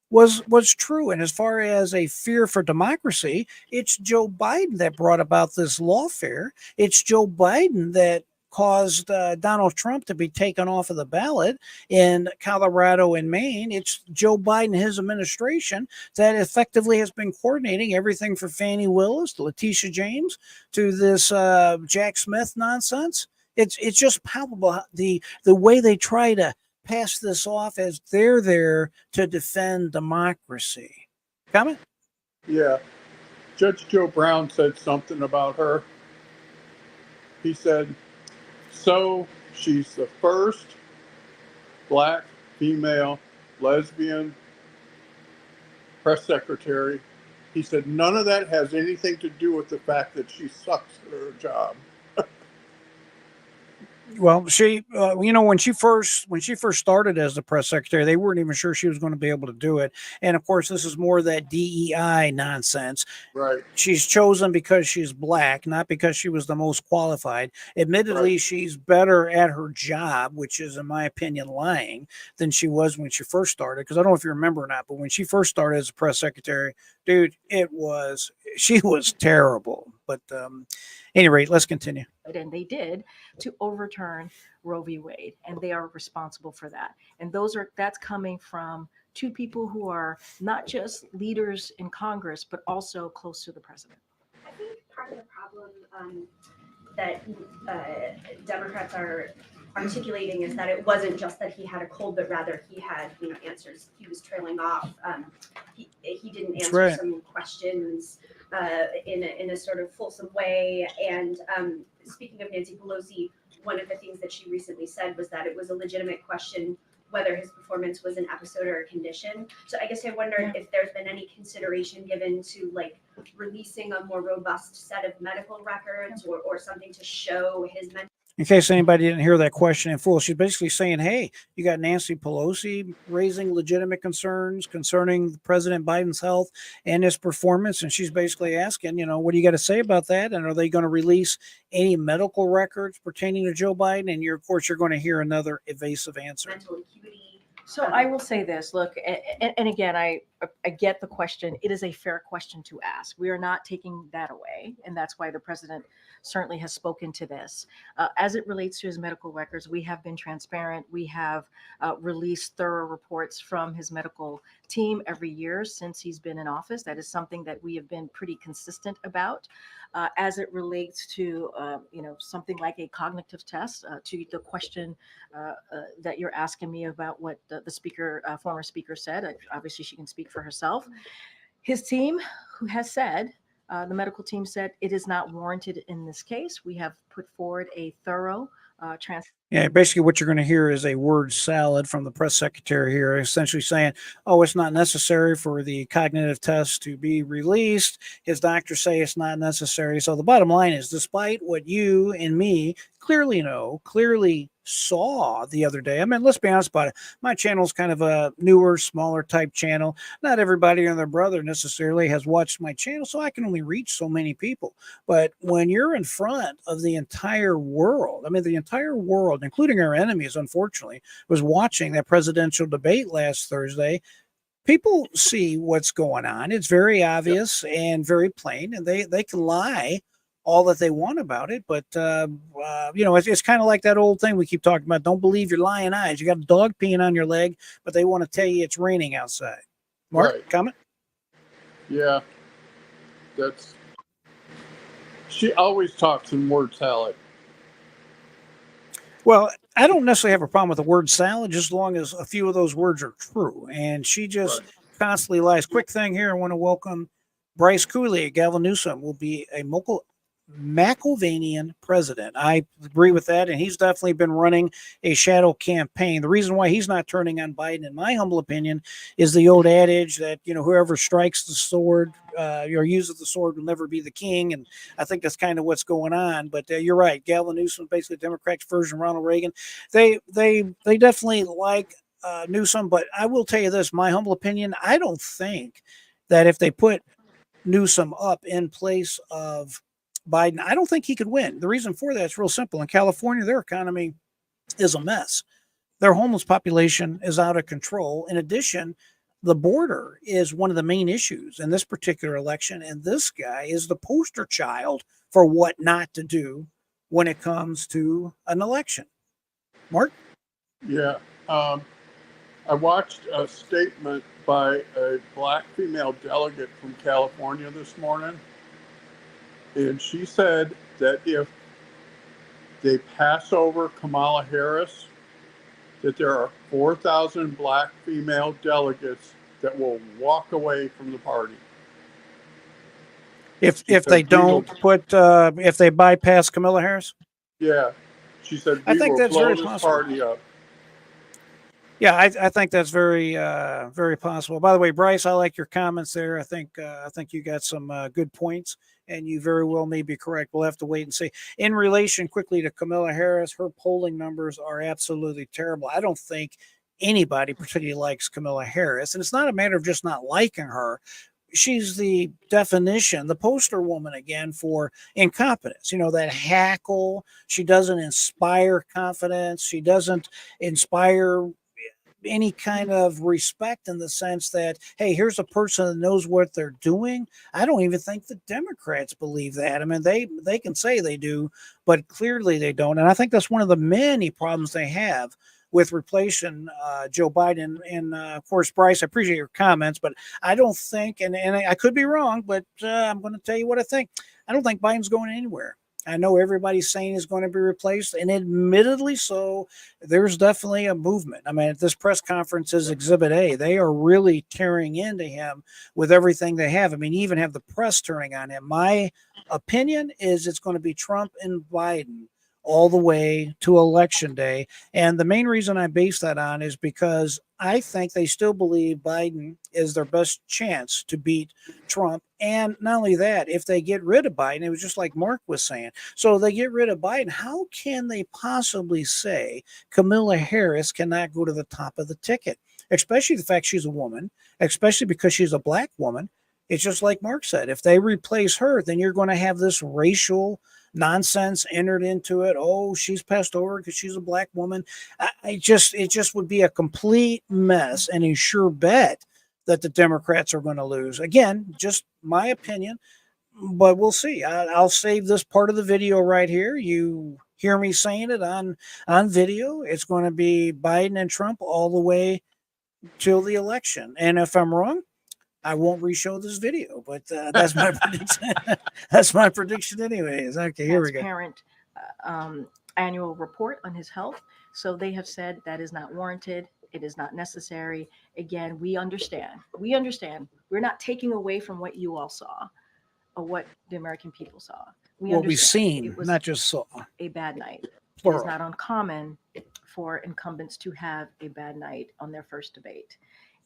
was true. And as far as a fear for democracy, it's Joe Biden that brought about this lawfare. It's Joe Biden that caused Donald Trump to be taken off of the ballot in Colorado and Maine. It's Joe Biden, his administration, that effectively has been coordinating everything from Fannie Willis to Letitia James to this Jack Smith nonsense. It's just palpable the way they try to pass this off as they're there to defend democracy. Comment? Yeah. Judge Joe Brown said something about her. He said, so she's the first Black female lesbian press secretary. He said, none of that has anything to do with the fact that she sucks at her job. Well, she, when she first started as the press secretary, they weren't even sure she was going to be able to do it. And of course, this is more of that DEI nonsense. Right. She's chosen because she's Black, not because she was the most qualified. Admittedly, she's better at her job, which is, in my opinion, lying, than she was when she first started. Because I don't know if you remember or not, but when she first started as a press secretary, dude, she was terrible. But any rate, let's continue. And they did, to overturn Roe v. Wade, and they are responsible for that. And that's coming from two people who are not just leaders in Congress, but also close to the president. I think part of the problem that Democrats are articulating is that it wasn't just that he had a cold, but rather he had answers. He was trailing off. He didn't answer some questions in a sort of fulsome way. And speaking of Nancy Pelosi, one of the things that she recently said was that it was a legitimate question whether his performance was an episode or a condition. So I guess I wondered if there's been any consideration given to like releasing a more robust set of medical records or something to show his mental. In case anybody didn't hear that question in full, she's basically saying, hey, you got Nancy Pelosi raising legitimate concerns concerning President Biden's health and his performance. And she's basically asking, what do you got to say about that? And are they going to release any medical records pertaining to Joe Biden? And of course, you're going to hear another evasive answer. Mental acuity. So I will say this, look, and again, I get the question. It is a fair question to ask. We are not taking that away. And that's why the president certainly has spoken to this. As it relates to his medical records, we have been transparent. We have released thorough reports from his medical team every year since he's been in office. That is something that we have been pretty consistent about. As it relates to, something like a cognitive test, to the question that you're asking me about what the speaker, former speaker said. Obviously, she can speak for herself. His team, who has said, the medical team said it is not warranted in this case. We have put forward a thorough Yeah, basically what you're going to hear is a word salad from the press secretary here, essentially saying, oh, it's not necessary for the cognitive test to be released. His doctors say it's not necessary. So the bottom line is, despite what you and me clearly saw the other day. I mean, let's be honest about it. My channel is kind of a newer, smaller type channel. Not everybody and their brother necessarily has watched my channel, so I can only reach so many people. But when you're in front of the entire world, I mean, the entire world, including our enemies, unfortunately, was watching that presidential debate last Thursday. People see what's going on. It's very obvious and very plain, and they can lie all that they want about it. But, it's kind of like that old thing we keep talking about. Don't believe your lying eyes. You got a dog peeing on your leg, but they want to tell you it's raining outside. Mark, comment? Yeah. She always talks in word salad. Well, I don't necessarily have a problem with the word salad, just as long as a few of those words are true. And she just constantly lies. Quick thing here. I want to welcome Bryce Cooley. Gavin Newsom will be a McIlvanian president. I agree with that, and he's definitely been running a shadow campaign. The reason why he's not turning on Biden, in my humble opinion, is the old adage that whoever strikes the sword or uses the sword will never be the king, and I think that's kind of what's going on. But you're right, Gavin Newsom, basically Democrats' version of Ronald Reagan. They definitely like Newsom, but I will tell you this, my humble opinion, I don't think that if they put Newsom up in place of Biden, I don't think he could win. The reason for that is real simple. In California, their economy is a mess. Their homeless population is out of control. In addition, the border is one of the main issues in this particular election, and this guy is the poster child for what not to do when it comes to an election. Mark? Yeah. I watched a statement by a black female delegate from California this morning, and she said that if they pass over Kamala Harris, that there are 4,000 black female delegates that will walk away from the party. If they don't if they bypass Kamala Harris? Yeah. She said, I we think will that's blow very this possible. party up. Yeah, I think that's very very possible. By the way, Bryce, I like your comments there. I think you got some good points, and you very well may be correct. We'll have to wait and see. In relation quickly to Kamala Harris, her polling numbers are absolutely terrible. I don't think anybody particularly likes Kamala Harris, and it's not a matter of just not liking her. She's the definition, the poster woman again for incompetence. You know, that hackle. She doesn't inspire confidence. She doesn't inspire any kind of respect in the sense that, hey, here's a person that knows what they're doing. I don't even think the Democrats believe that. I mean, they can say they do, but clearly they don't. And I think that's one of the many problems they have with replacing Joe Biden. And of course, Bryce, I appreciate your comments, but I don't think, and I could be wrong, but I'm going to tell you what I think. I don't think Biden's going anywhere. I know everybody's saying he's going to be replaced, and admittedly so, there's definitely a movement. I mean, at this press conference is Exhibit A. They are really tearing into him with everything they have. I mean, even have the press turning on him. My opinion is it's going to be Trump and Biden all the way to Election Day. And the main reason I base that on is because I think they still believe Biden is their best chance to beat Trump. And not only that, if they get rid of Biden, it was just like Mark was saying. So they get rid of Biden. How can they possibly say Kamala Harris cannot go to the top of the ticket? Especially the fact she's a woman, especially because she's a black woman. It's just like Mark said, if they replace her, then you're going to have this racial nonsense entered into it. Oh, she's passed over because she's a black woman. It just would be a complete mess and a sure bet that the Democrats are going to lose. Again, just my opinion, but we'll see. I'll save this part of the video right here. You hear me saying it on video. It's going to be Biden and Trump all the way till the election. And if I'm wrong, I won't re-show this video, but that's my prediction. That's my prediction anyways. Okay, here we go. Transparent annual report on his health. So they have said that is not warranted. It is not necessary. Again, we understand. We understand. We're not taking away from what you all saw or what the American people saw. What we've seen, it was not just saw. a bad night. Plural. It is not uncommon for incumbents to have a bad night on their first debate.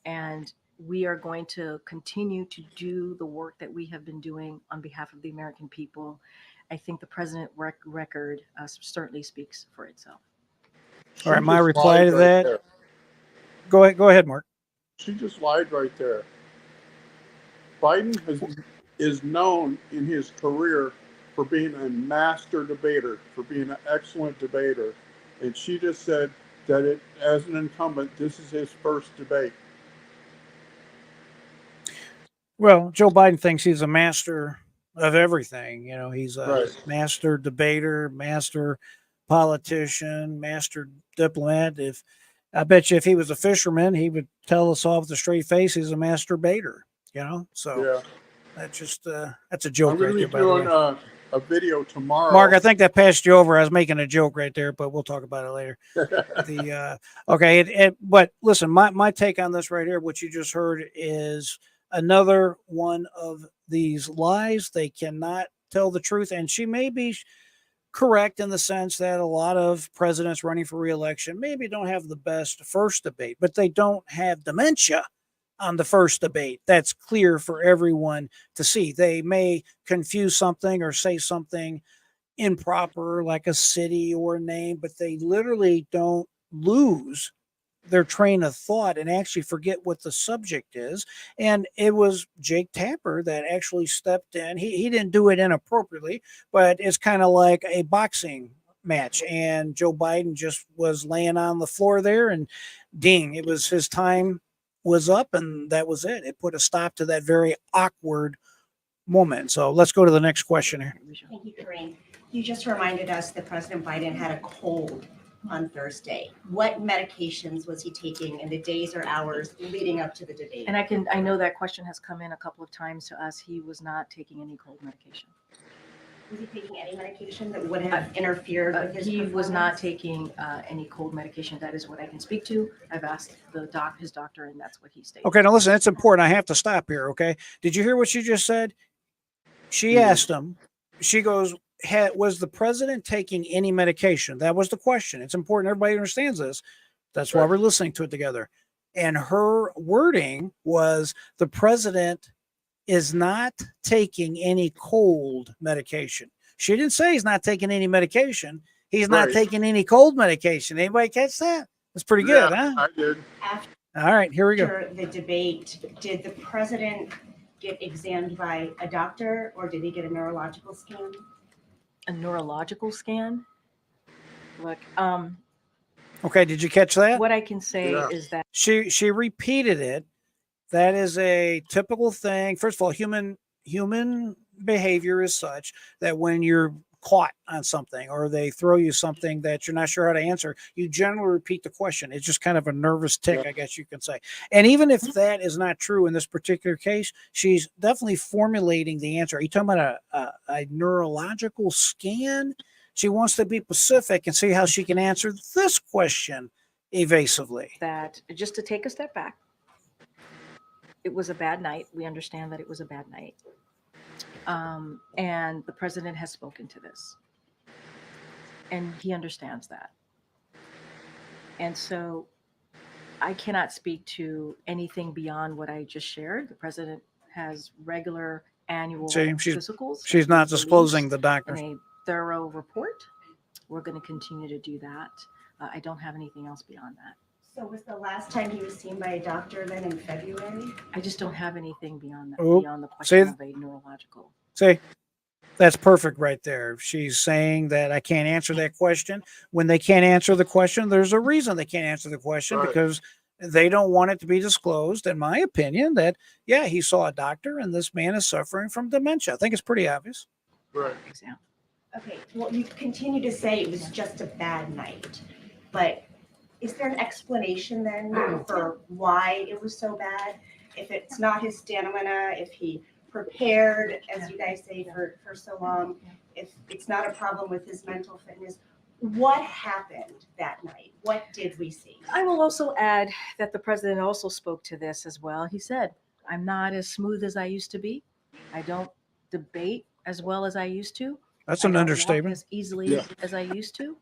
And we are going to continue to do the work that we have been doing on behalf of the American people. I think the president record certainly speaks for itself. All right, my reply to that. There. Go ahead, Mark. She just lied right there. Biden is known in his career for being a master debater, for being an excellent debater. And she just said that as an incumbent, this is his first debate. Well, Joe Biden thinks he's a master of everything. You know, he's a Right. master debater, master politician, master diplomat. I bet you if he was a fisherman, he would tell us all with a straight face he's a master baiter. You know, so Yeah. that's just that's a joke I'm right going there. to be By the way, doing a video tomorrow. Mark, I think that passed you over. I was making a joke right there, but we'll talk about it later. Okay, but listen, my take on this right here, what you just heard is another one of these lies. They cannot tell the truth, and she may be correct in the sense that a lot of presidents running for re-election maybe don't have the best first debate, but they don't have dementia on the first debate. That's clear for everyone to see. They may confuse something or say something improper, like a city or a name, but they literally don't lose their train of thought and actually forget what the subject is. And it was Jake Tapper that actually stepped in. He didn't do it inappropriately, but it's kind of like a boxing match. And Joe Biden just was laying on the floor there, and ding, it was his time was up, and that was it. It put a stop to that very awkward moment. So let's go to the next question here. Thank you, Corinne. You just reminded us that President Biden had a cold on Thursday. What medications was he taking in the days or hours leading up to the debate? And I know that question has come in a couple of times to us. He was not taking any cold medication. Was he taking any medication that would have interfered with his He was not performance? taking any cold medication. That is what I can speak to. I've asked his doctor, and that's what he stated. Okay, now listen, it's important. I have to stop here. Okay. Did you hear what she just said? She asked him, she goes, was the president taking any medication? That was the question. It's important. Everybody understands this. That's why we're listening to it together. And her wording was, the president is not taking any cold medication. She didn't say he's not taking any medication. He's not taking any cold medication. Anybody catch that? That's pretty good, huh? I did. After All right, here we go. the debate, did the president get examined by a doctor or did he get a neurological scan? A neurological scan? Look, Okay, did you catch that? what I can say is that She repeated it. That is a typical thing. First of all, human behavior is such that when you're caught on something or they throw you something that you're not sure how to answer, you generally repeat the question. It's just kind of a nervous tick, I guess you can say. And even if that is not true in this particular case, she's definitely formulating the answer. Are you talking about a neurological scan? She wants to be specific and see how she can answer this question evasively. that just to take a step back, it was a bad night. We understand that it was a bad night. And the president has spoken to this. And he understands that. And so I cannot speak to anything beyond what I just shared. The president has regular annual physicals. She's not He's disclosing released the doctor. in a thorough report. We're going to continue to do that. I don't have anything else beyond that. So was the last time he was seen by a doctor then in February? I just don't have anything beyond that, Oh, beyond the question see? of a neurological. See, that's perfect right there. She's saying that I can't answer that question. When they can't answer the question, there's a reason they can't answer the question because they don't want it to be disclosed. In my opinion, that, yeah, he saw a doctor and this man is suffering from dementia. I think it's pretty obvious. Right. Example. Okay, well, you continue to say it was just a bad night, but is there an explanation then for why it was so bad? If it's not his stamina, if he prepared, as you guys say, for so long, if it's not a problem with his mental fitness, what happened that night? What did we see? I will also add that the president also spoke to this as well. He said, I'm not as smooth as I used to be. I don't debate as well as I used to. That's I an don't walk understatement. as easily as I used to.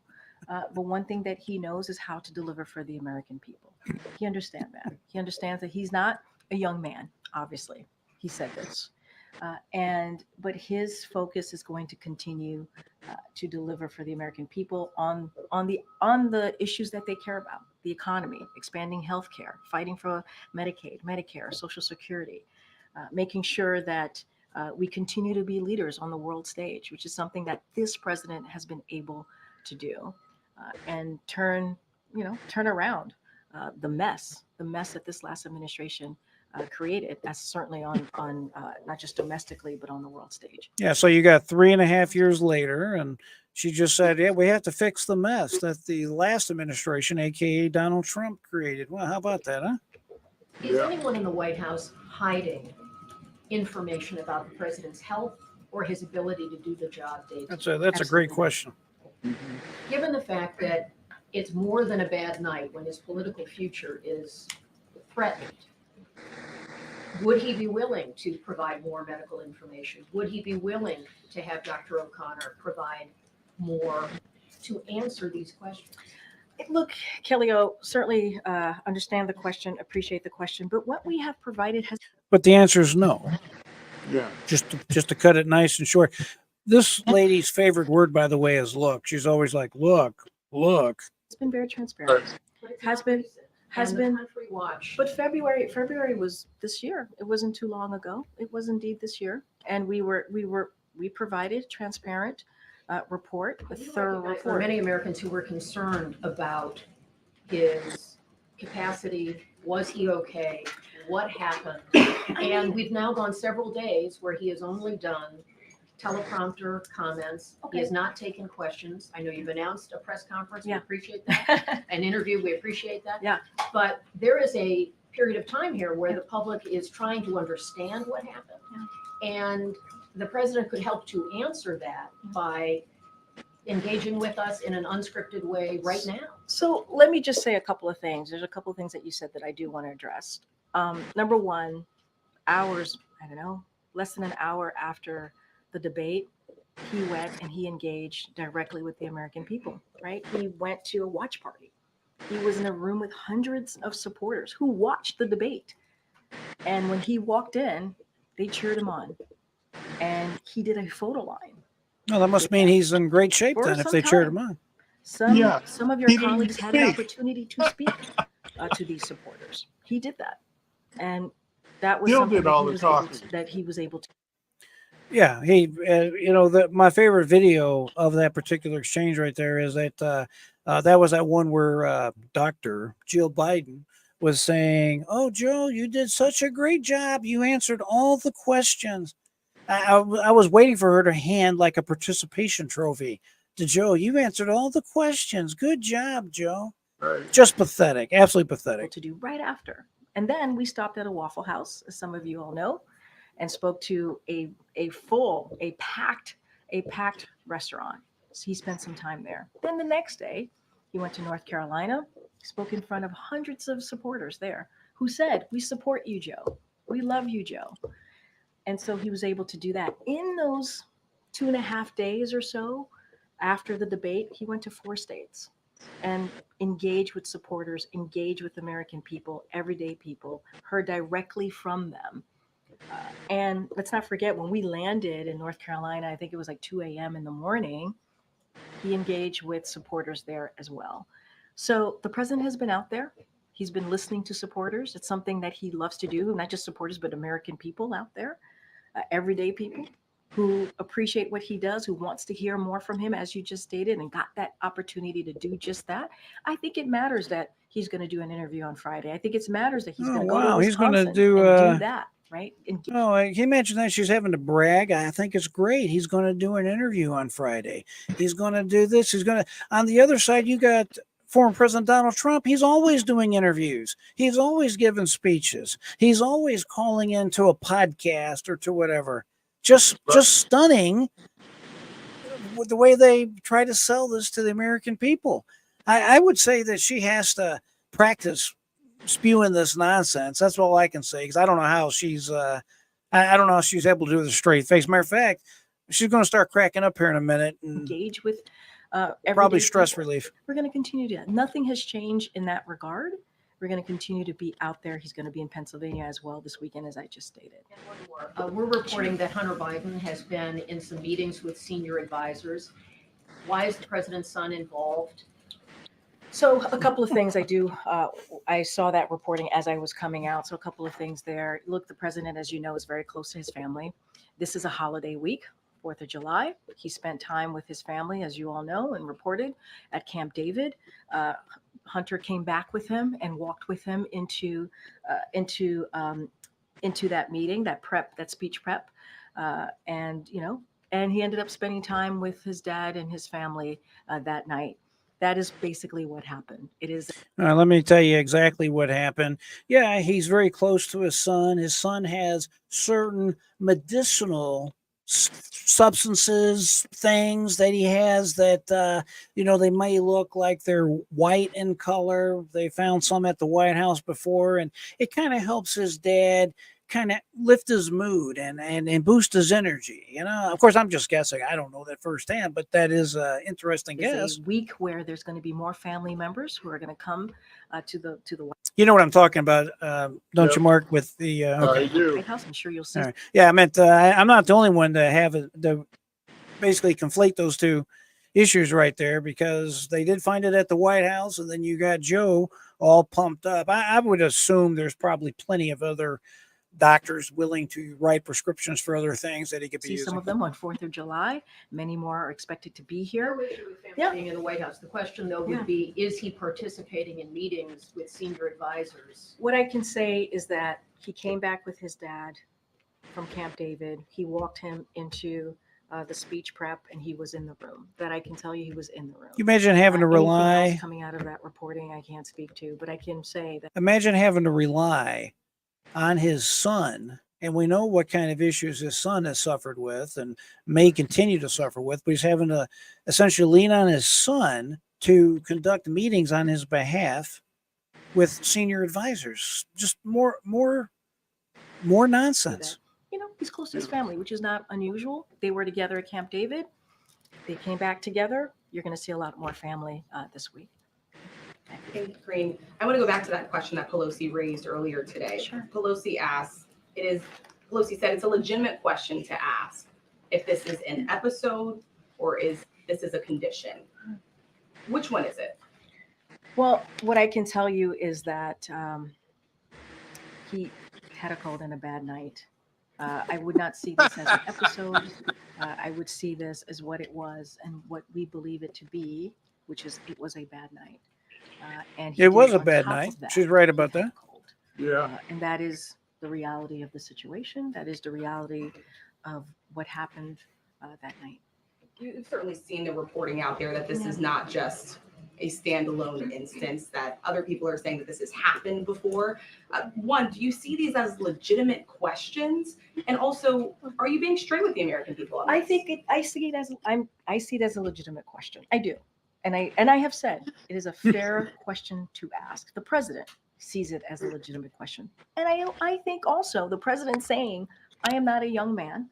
But one thing that he knows is how to deliver for the American people. He understands that. He understands that he's not a young man, obviously. He said this. But his focus is going to continue to deliver for the American people on the issues that they care about: the economy, expanding healthcare, fighting for Medicaid, Medicare, Social Security, making sure that we continue to be leaders on the world stage, which is something that this president has been able to do, and turn around the mess that this last administration created, as certainly on not just domestically, but on the world stage. Yeah, so you got 3.5 years later, and she just said, yeah, we have to fix the mess that the last administration, aka Donald Trump, created. Well, how about that, huh? Is anyone in the White House hiding information about the president's health or his ability to do the job, Dave? That's a great question. Given the fact that it's more than a bad night when his political future is threatened, would he be willing to provide more medical information? Would he be willing to have Dr. O'Connor provide more to answer these questions? Look, Kelly-O, certainly understand the question, appreciate the question, but what we have provided has. But the answer is no. Yeah. Just to cut it nice and short. This lady's favorite word, by the way, is look. She's always like, look. It's been very transparent. Has been. Country Watch. But February was this year. It wasn't too long ago. It was indeed this year, and we provided transparent report, a Can you thorough recognize there are report. many Americans who were concerned about his capacity. Was he okay? What happened? And we've now gone several days where he has only done teleprompter comments. He has not taken questions. I know you've announced a press conference. We Yeah. appreciate that. An interview. We appreciate that. Yeah. But there is a period of time here where the public is trying to understand what happened. And the president could help to answer that by engaging with us in an unscripted way right now. So let me just say a couple of things. There's a couple of things that you said that I do want to address. Number one, hours, I don't know, less than an hour after the debate, he went and he engaged directly with the American people, right? He went to a watch party. He was in a room with hundreds of supporters who watched the debate. And when he walked in, they cheered him on. And he did a photo line. No, that must mean he's in great shape For then if some they cheered time. him on. Some of your he didn't colleagues had an speak. opportunity to speak to these supporters. He did that. And that was Bill something did all the that he was able to. Yeah, he, my favorite video of that particular exchange right there is that that was that one where Dr. Jill Biden was saying, "Oh, Joe, you did such a great job. You answered all the questions." I was waiting for her to hand like a participation trophy to Joe. You answered all the questions. Good job, Joe. Right. Just pathetic. Absolutely pathetic. To do right after. And then we stopped at a Waffle House, as some of you all know, and spoke to a packed restaurant. So he spent some time there. Then the next day, he went to North Carolina, spoke in front of hundreds of supporters there who said, "We support you, Joe. We love you, Joe." And so he was able to do that. In those 2.5 days or so after the debate, he went to 4 states and engaged with supporters, engaged with American people, everyday people, heard directly from them. And let's not forget, when we landed in North Carolina, I think it was like 2 a.m. in the morning, he engaged with supporters there as well. So the president has been out there. He's been listening to supporters. It's something that he loves to do, not just supporters, but American people out there, everyday people who appreciate what he does, who wants to hear more from him, as you just stated, and got that opportunity to do just that. I think it matters that he's going to do an interview on Friday. I think it matters that he's going to go to He's going Wisconsin to do, and do that, right? he mentioned that she's having to brag. I think it's great. He's going to do an interview on Friday. He's going to do this. He's going to, on the other side, you got former President Donald Trump. He's always doing interviews. He's always giving speeches. He's always calling into a podcast or to whatever. Just stunning with the way they try to sell this to the American people. I would say that she has to practice spewing this nonsense. That's all I can say, because I don't know how she's I don't know how she's able to do it with a straight face. Matter of fact, she's going to start cracking up here in a minute and engage with probably stress relief. We're going to continue to. Nothing has changed in that regard. We're going to continue to be out there. He's going to be in Pennsylvania as well this weekend, as I just stated. We're reporting that Hunter Biden has been in some meetings with senior advisors. Why is the president's son involved? So a couple of things I do. I saw that reporting as I was coming out. So a couple of things there. Look, the president, as you know, is very close to his family. This is a holiday week, 4th of July. He spent time with his family, as you all know, and reported at Camp David. Hunter came back with him and walked with him into that meeting, that speech prep, and he ended up spending time with his dad and his family that night. That is basically what happened. It is. Let me tell you exactly what happened. Yeah, he's very close to his son. His son has certain medicinal substances, things that he has that, they may look like they're white in color. They found some at the White House before, and it kind of helps his dad kind of lift his mood and boost his energy. Of course, I'm just guessing. I don't know that firsthand, but that is an interesting guess. A week where there's going to be more family members who are going to come to the. You know what I'm talking about, don't you, Mark? With the I do. White House, I'm sure you'll see. Right. Yeah, I meant I'm not the only one to have to basically conflate those two issues right there, because they did find it at the White House, and then you got Joe all pumped up. I would assume there's probably plenty of other doctors willing to write prescriptions for other things that he could be See using. some of them on 4th of July. Many more are expected to be here. No issue with family Yeah. being in the White House. The question though Yeah. would be, is he participating in meetings with senior advisors? What I can say is that he came back with his dad from Camp David. He walked him into the speech prep, and he was in the room. That I can tell you, he was in the room. You imagine having to Anything rely. else coming out of that reporting, I can't speak to, but I can say that. Imagine having to rely on his son, and we know what kind of issues his son has suffered with and may continue to suffer with, but he's having to essentially lean on his son to conduct meetings on his behalf with senior advisors. Just more nonsense. You know, he's close to his family, which is not unusual. They were together at Camp David. They came back together. You're going to see a lot more family this week. Hey, Green, I want to go back to that question that Pelosi raised earlier today. Sure. Pelosi said it's a legitimate question to ask if this is an episode or this is a condition. Which one is it? Well, what I can tell you is that he had a cold and a bad night. I would not see this as an episode. I would see this as what it was and what we believe it to be, which is it was a bad night. And he It was did a on bad top night. of that, She's right he about had that. a cold. Yeah. And that is the reality of the situation. That is the reality of what happened that night. You've certainly seen the reporting out there that this is not just a standalone instance, that other people are saying that this has happened before. One, do you see these as legitimate questions? And also, are you being straight with the American people on this? I see it as a legitimate question. I do. And I have said it is a fair question to ask. The president sees it as a legitimate question. And I think also the president saying, I am not a young man.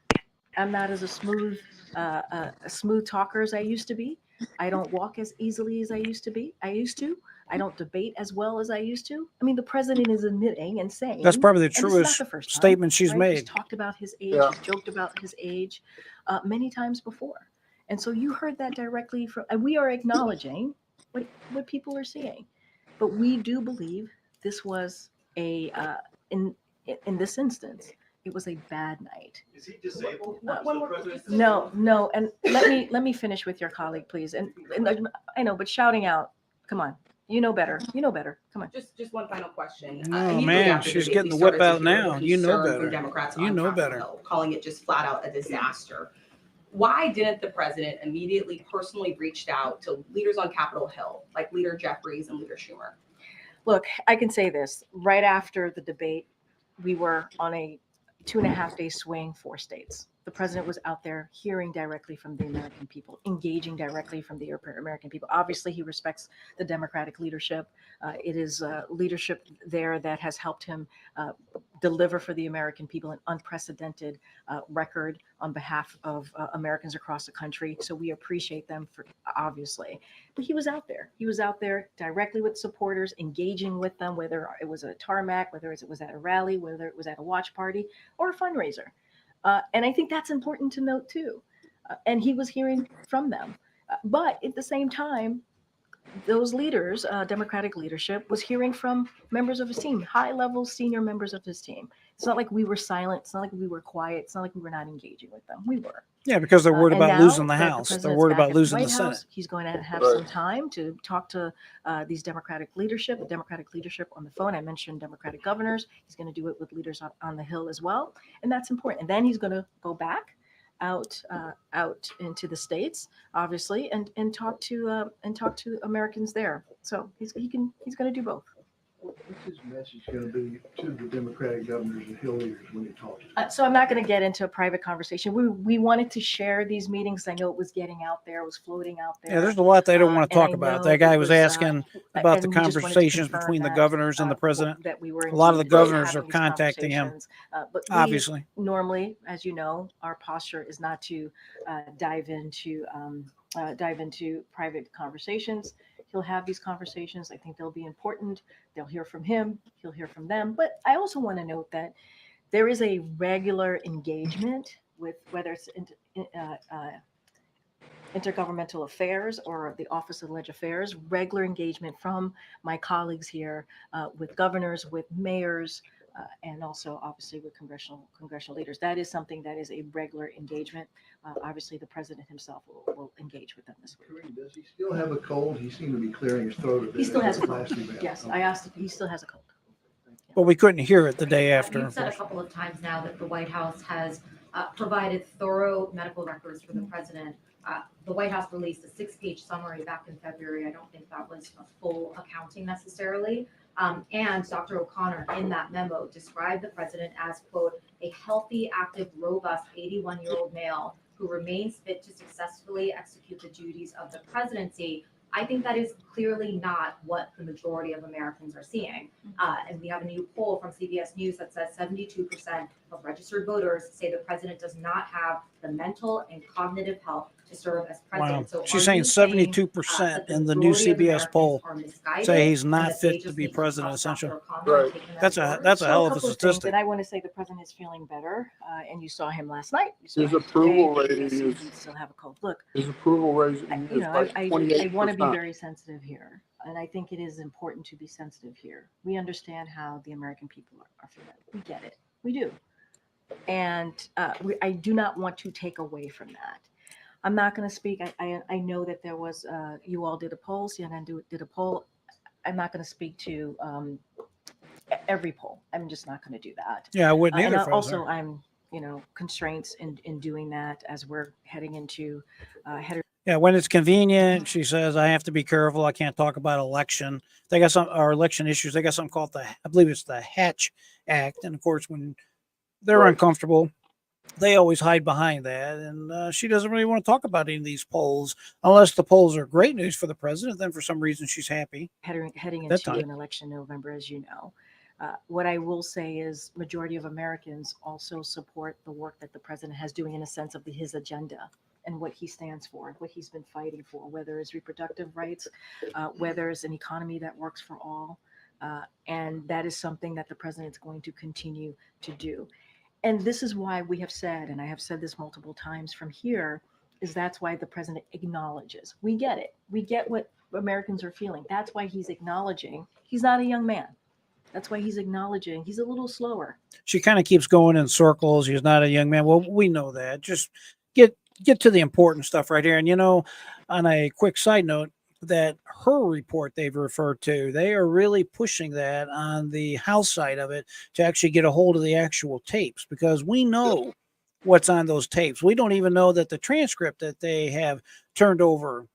I'm not as a smooth talker as I used to be. I don't walk as easily as I used to. I don't debate as well as I used to. I mean, the president is admitting and saying That's probably the and this is not truest the first time, statement she's right? made. He's talked about his age. Yeah. He's joked about his age many times before. And so you heard that directly from, and we are acknowledging what people are seeing. But we do believe this was in this instance, it was a bad night. Is he disabled? No. And let me finish with your colleague, please. And I know, but shouting out, come on. You know better. Come on. Just one final question. Oh, Immediately man, after she's debate, getting we the whip started to out hear now. the You know concern better. From Democrats You on know Capitol better. Hill, calling it just flat out a disaster. Why didn't the president immediately personally reach out to leaders on Capitol Hill, like Leader Jeffries and Leader Schumer? Look, I can say this. Right after the debate, we were on a 2.5-day swing, 4 states. The president was out there hearing directly from the American people, engaging directly from the American people. Obviously, he respects the Democratic leadership. It is leadership there that has helped him deliver for the American people an unprecedented record on behalf of Americans across the country. So we appreciate them for obviously. But he was out there. He was out there directly with supporters, engaging with them, whether it was a tarmac, whether it was at a rally, whether it was at a watch party or a fundraiser. And I think that's important to note too. And he was hearing from them. But at the same time, those leaders, Democratic leadership, was hearing from members of his team, high-level senior members of his team. It's not like we were silent. It's not like we were quiet. It's not like we were not engaging with them. We were. Yeah, because they're worried And about now losing the that the House. They're president's worried back about at losing the White Senate. House, he's going to have some time to talk to these Democratic leadership on the phone. I mentioned Democratic governors. He's going to do it with leaders on the Hill as well. And that's important. And then he's going to go back out into the states, obviously, and talk to Americans there. So he's going to do both. What's his message going to be to the Democratic governors and Hill leaders when he talks to them? So I'm not going to get into a private conversation. We wanted to share these meetings. I know it was getting out there, it was floating out there. Yeah, there's a lot they don't want to And talk I about. know That guy it was was, asking about the and we just wanted to conversations confirm between the that, governors and the president. that we were A lot of the indeed governors having are these contacting him, conversations. But we obviously. normally, as you know, our posture is not to dive into private conversations. He'll have these conversations. I think they'll be important. They'll hear from him. He'll hear from them. But I also want to note that there is a regular engagement with whether it's intergovernmental affairs or the Office of Legislative Affairs, regular engagement from my colleagues here with governors, with mayors, and also obviously with congressional leaders. That is something that is a regular engagement. Obviously, the president himself will engage with them this week. Kareem, does he still have a cold? He seemed to be clearing his throat a bit. He still has a at the cold. last event. Yes, Okay. I asked him. He still has a cold. But we couldn't hear it the day after. You've said a couple of times now that the White House has provided thorough medical records for the president. The White House released a 6-page summary back in February. I don't think that was a full accounting necessarily. And Dr. O'Connor in that memo described the president as, quote, a healthy, active, robust 81-year-old male who remains fit to successfully execute the duties of the presidency. I think that is clearly not what the majority of Americans are seeing. And we have a new poll from CBS News that says 72% of registered voters say the president does not have the mental and cognitive health to serve as president. Wow. So She's are saying you 72% that in the new majority of CBS Americans poll are misguided say he's and not that they fit to just be need to president, trust essentially. Dr. O'Connor and take him at That's his a word? that's a So hell a of a couple of things, statistic. and I want to say the president is feeling better, and you saw him last night. You saw His him approval today. rating Yes, is, he still have a cold. Look, his approval rating you is know, like I 28%. want to be very sensitive here, and I think it is important to be sensitive here. We understand how the American people are feeling. We get it. We do, and I do not want to take away from that. I'm not going to speak. I know that there was you all did a poll. CNN did a poll. I'm not going to speak to every poll. I'm just not going to do that. Yeah, I wouldn't either. And if I was also, her. I'm constraints in doing that as we're heading into Yeah, when it's convenient, she says, I have to be careful. I can't talk about election. They got our election issues. They got something called I believe it's the Hatch Act. And of course, when they're uncomfortable, they always hide behind that. And she doesn't really want to talk about any of these polls unless the polls are great news for the president. Then for some reason, she's happy. heading That into time. an election in November, as you know. What I will say is majority of Americans also support the work that the president has doing in a sense of his agenda and what he stands for, what he's been fighting for, whether it's reproductive rights, whether it's an economy that works for all. And that is something that the president is going to continue to do. And this is why we have said, and I have said this multiple times from here, is that's why the president acknowledges. We get it. We get what Americans are feeling. That's why he's acknowledging he's not a young man. That's why he's acknowledging he's a little slower. She kind of keeps going in circles. He's not a young man. Well, we know that. Just get to the important stuff right here. And, on a quick side note, that her report they've referred to, they are really pushing that on the House side of it to actually get a hold of the actual tapes, because we know what's on those tapes. We don't even know that the transcript that they have turned over,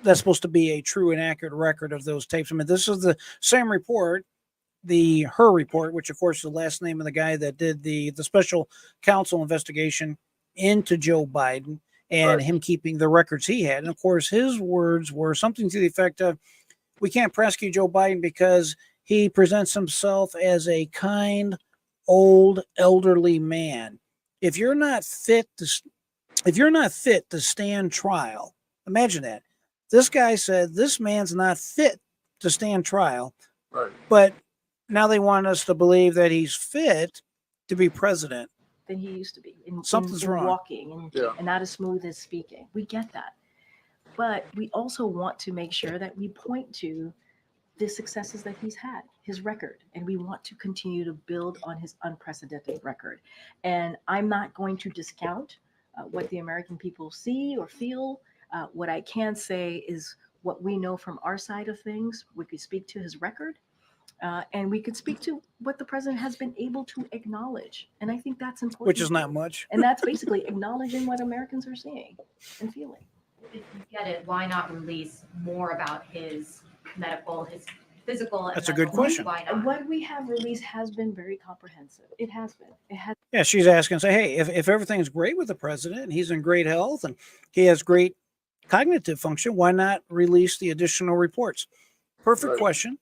that's supposed to be a true and accurate record of those tapes. I mean, this is the same report, her report, which of course is the last name of the guy that did the special counsel investigation into Joe Biden and him keeping the records he had. And of course, his words were something to the effect of, we can't prosecute Joe Biden because he presents himself as a kind, old, elderly man. If you're not fit to stand trial, imagine that. This guy said this man's not fit to stand trial. Right. But now they want us to believe that he's fit to be president. Than he used to be in wrong. walking and not as smooth as speaking. We get that. But we also want to make sure that we point to the successes that he's had, his record, and we want to continue to build on his unprecedented record. And I'm not going to discount what the American people see or feel. What I can say is what we know from our side of things. We could speak to his record. And we could speak to what the president has been able to acknowledge. And I think that's important. Which is not much. And that's basically acknowledging what Americans are seeing and feeling. If you get it, why not release more about his medical, his physical? That's a good question. Why not? What we have released has been very comprehensive. It has been. It has. Yeah, she's asking, say, hey, if everything's great with the president and he's in great health and he has great cognitive function, why not release the additional reports? Perfect question.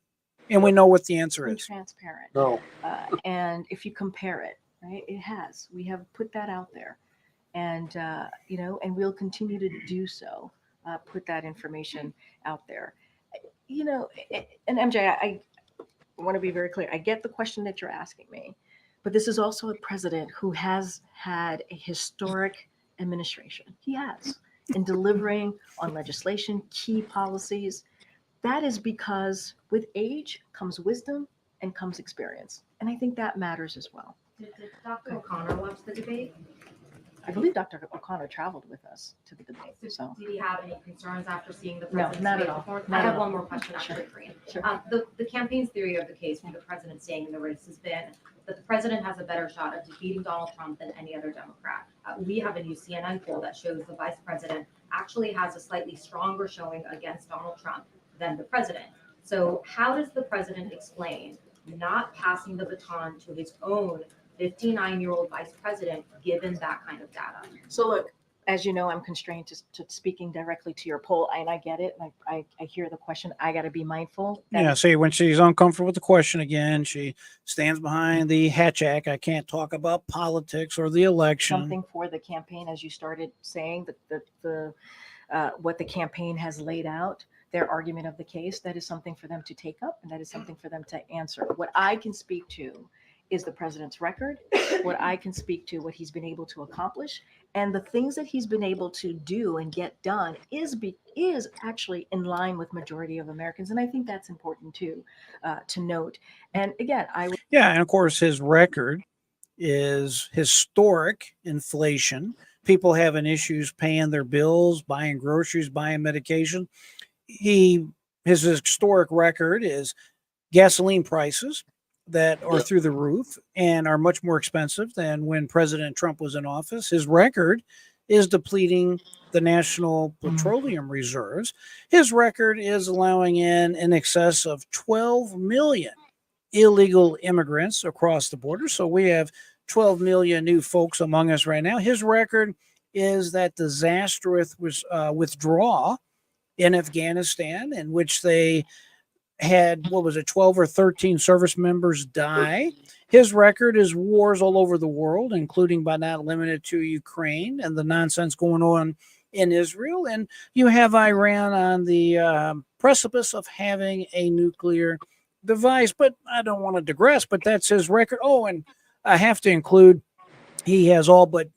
And we know what the answer is. Transparent. No. And if you compare it, right, it has. We have put that out there, and and we'll continue to do so. Put that information out there. And MJ, I want to be very clear. I get the question that you're asking me, but this is also a president who has had a historic administration. He has in delivering on legislation, key policies. That is because with age comes wisdom and comes experience. And I think that matters as well. Did Dr. O'Connor watch the debate? I believe Dr. O'Connor traveled with us to the debate. So Did he have any concerns after seeing the No, president's not at debate all. performance? Not I at have all. one more question after Green. Sure. The campaign's theory of the case for the president staying in the race has been that the president has a better shot of defeating Donald Trump than any other Democrat. We have a new CNN poll that shows the vice president actually has a slightly stronger showing against Donald Trump than the president. So how does the president explain not passing the baton to his own 59-year-old vice president, given that kind of data? So look, as you know, I'm constrained to speaking directly to your poll, and I get it. And I hear the question. I got to be mindful. That Yeah, see, when she's uncomfortable with the question again, she stands behind the Hatch Act. I can't talk about politics or the election. something for the campaign, as you started saying, the what the campaign has laid out, their argument of the case, that is something for them to take up, and that is something for them to answer. What I can speak to is the president's record, what I can speak to, what he's been able to accomplish, and the things that he's been able to do and get done is actually in line with majority of Americans, and I think that's important to note. And again, Yeah, and of course, his record is historic inflation. People having issues paying their bills, buying groceries, buying medication. His historic record is gasoline prices that are through the roof and are much more expensive than when President Trump was in office. His record is depleting the national petroleum reserves. His record is allowing in excess of 12 million illegal immigrants across the border. So we have 12 million new folks among us right now. His record is that disastrous withdrawal in Afghanistan, in which they had, 12 or 13 service members die. His record is wars all over the world, including but not limited to Ukraine and the nonsense going on in Israel. And you have Iran on the precipice of having a nuclear device. But I don't want to digress, but that's his record. Oh, and I have to include, he has all but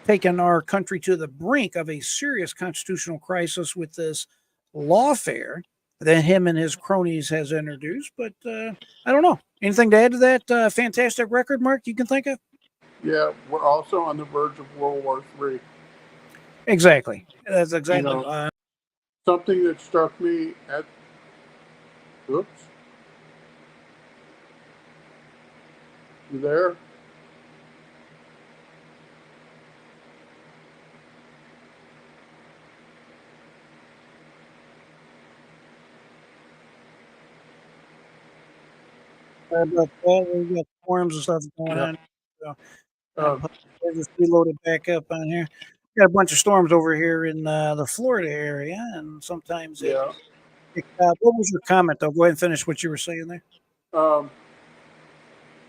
taken our country to the brink of a serious constitutional crisis with this lawfare that him and his cronies has introduced. But I don't know. Anything to add to that fantastic record, Mark, you can think of? Yeah, we're also on the verge of World War III. Exactly. That's exactly. You know, something that struck me at, oops, you there? We got forums and stuff going on. So, just reloaded back up on here. Got a bunch of storms over here in the Florida area, and sometimes what was your comment though? Go ahead and finish what you were saying there.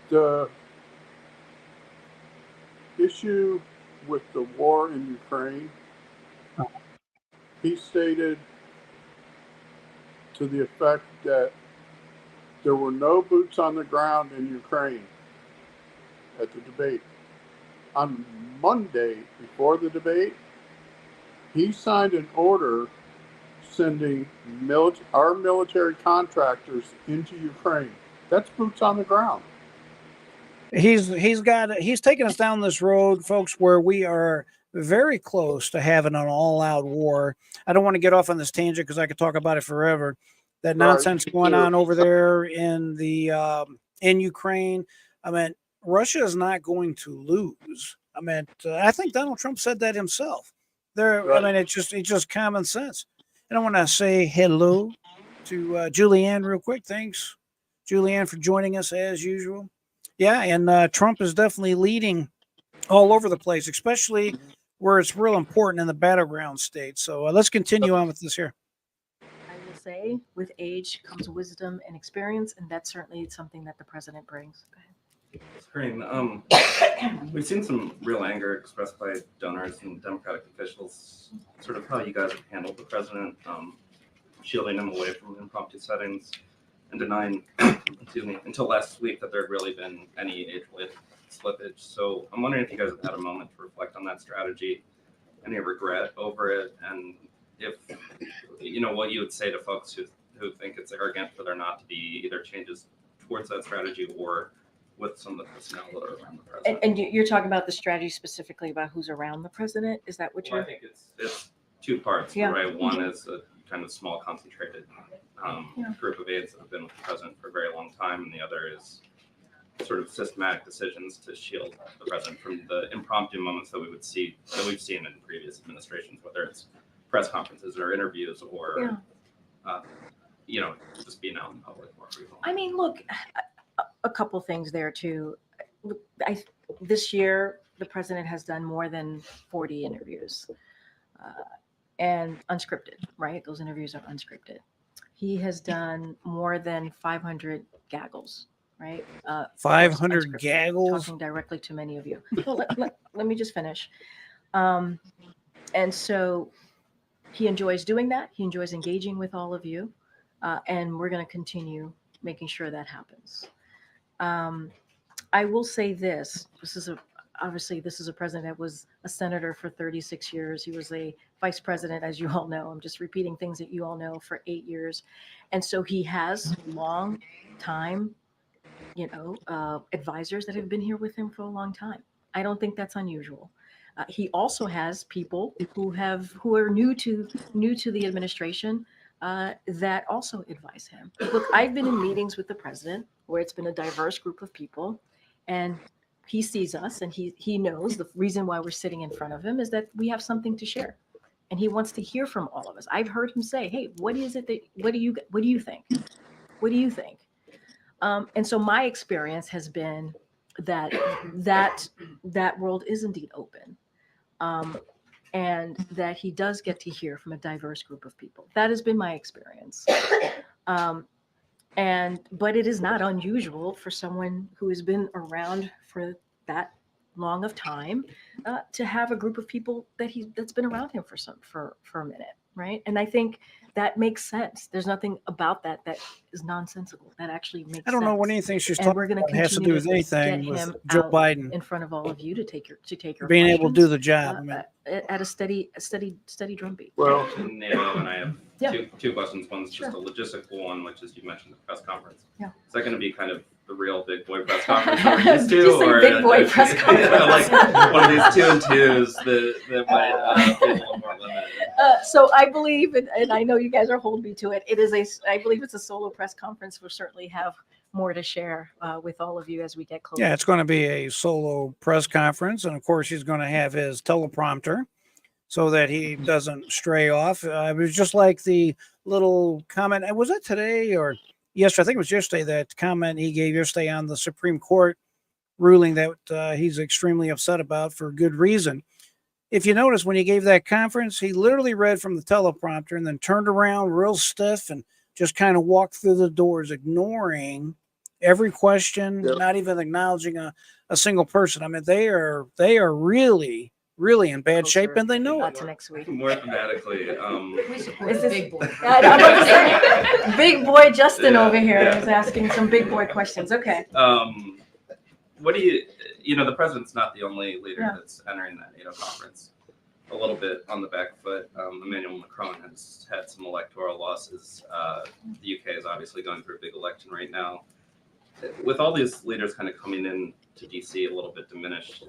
The issue with the war in Ukraine, he stated to the effect that there were no boots on the ground in Ukraine at the debate. On Monday, before the debate, he signed an order sending our military contractors into Ukraine. That's boots on the ground. He's taken us down this road, folks, where we are very close to having an all-out war. I don't want to get off on this tangent because I could talk about it forever. That nonsense going on over there in Ukraine. I mean, Russia is not going to lose. I mean, I think Donald Trump said that himself. I mean, it's just common sense. And I want to say hello to Julianne real quick. Thanks, Julianne, for joining us as usual. Yeah, and Trump is definitely leading all over the place, especially where it's real important in the battleground states. So let's continue on with this here. I will say, with age comes wisdom and experience, and that's certainly something that the president brings. Go ahead. Screen. We've seen some real anger expressed by donors and Democratic officials, sort of how you guys have handled the president, shielding him away from impromptu settings and denying, until last week that there had really been any age-related slippage. So I'm wondering if you guys have had a moment to reflect on that strategy, any regret over it, and if, what you would say to folks who think it's arrogant for there not to be either changes towards that strategy or with some of the personnel that are around the president. And you're talking about the strategy specifically about who's around the president? Is that what Well, I you're? think it's two parts, Yeah. right? One is a kind of small concentrated Yeah. group of aides that have been with the president for a very long time, and the other is sort of systematic decisions to shield the president from the impromptu moments that we've seen in previous administrations, whether it's press conferences or interviews or just being out in public more frequently. I mean, look, a couple things there too. This year, the president has done more than 40 interviews and unscripted, right? Those interviews are unscripted. He has done more than 500 gaggles, right? 500 unscripted, gaggles? Talking directly to many of you. Well, let me just finish. And so he enjoys doing that. He enjoys engaging with all of you. And we're going to continue making sure that happens. I will say this. Obviously, this is a president that was a senator for 36 years. He was a vice president, as you all know. I'm just repeating things that you all know, for 8 years. And so he has long time, advisors that have been here with him for a long time. I don't think that's unusual. He also has people who are new to the administration that also advise him. Look, I've been in meetings with the president where it's been a diverse group of people, and he sees us and he knows the reason why we're sitting in front of him is that we have something to share, and he wants to hear from all of us. I've heard him say, "Hey, what do you think? What do you think?" And so my experience has been that world is indeed open. And that he does get to hear from a diverse group of people. That has been my experience. But it is not unusual for someone who has been around for that long of time to have a group of people that's been around him for a minute, right? And I think that makes sense. There's nothing about that is nonsensical. That actually makes sense. I don't know what anything she's And talking we're going to about has to do continue with to anything get with him Joe out Biden in front of all of you to take your being able to do questions, the job. I mean, at a steady drumbeat. Well, Nato and I have Yeah. two questions. One's Sure. just a logistical one, which is you mentioned the press conference. Yeah. Is that going to be kind of the real big boy press conference we're used to, Did you say or big boy press conference? like one of these 2-and-2s that might be a little more limited? So I believe, and I know you guys are holding me to it. I believe it's a solo press conference. We'll certainly have more to share with all of you as we get closer. yeah, it's going to be a solo press conference. And of course, he's going to have his teleprompter so that he doesn't stray off. It was just like the little comment. Was it today or yesterday? I think it was yesterday, that comment he gave yesterday on the Supreme Court ruling that he's extremely upset about for good reason. If you notice, when he gave that conference, he literally read from the teleprompter and then turned around real stiff and just kind of walked through the doors, ignoring every question, not even acknowledging a single person. I mean, they are really, really in bad shape, and they know it. To next week. More thematically, We support the big boy. I'm about to say, big boy Justin over here yeah. is asking some big boy questions. Okay. What do you the president's not the only leader Yeah. that's entering that NATO conference. A little bit on the back foot. Emmanuel Macron has had some electoral losses. The UK is obviously going through a big election right now. With all these leaders kind of coming in to DC a little bit diminished,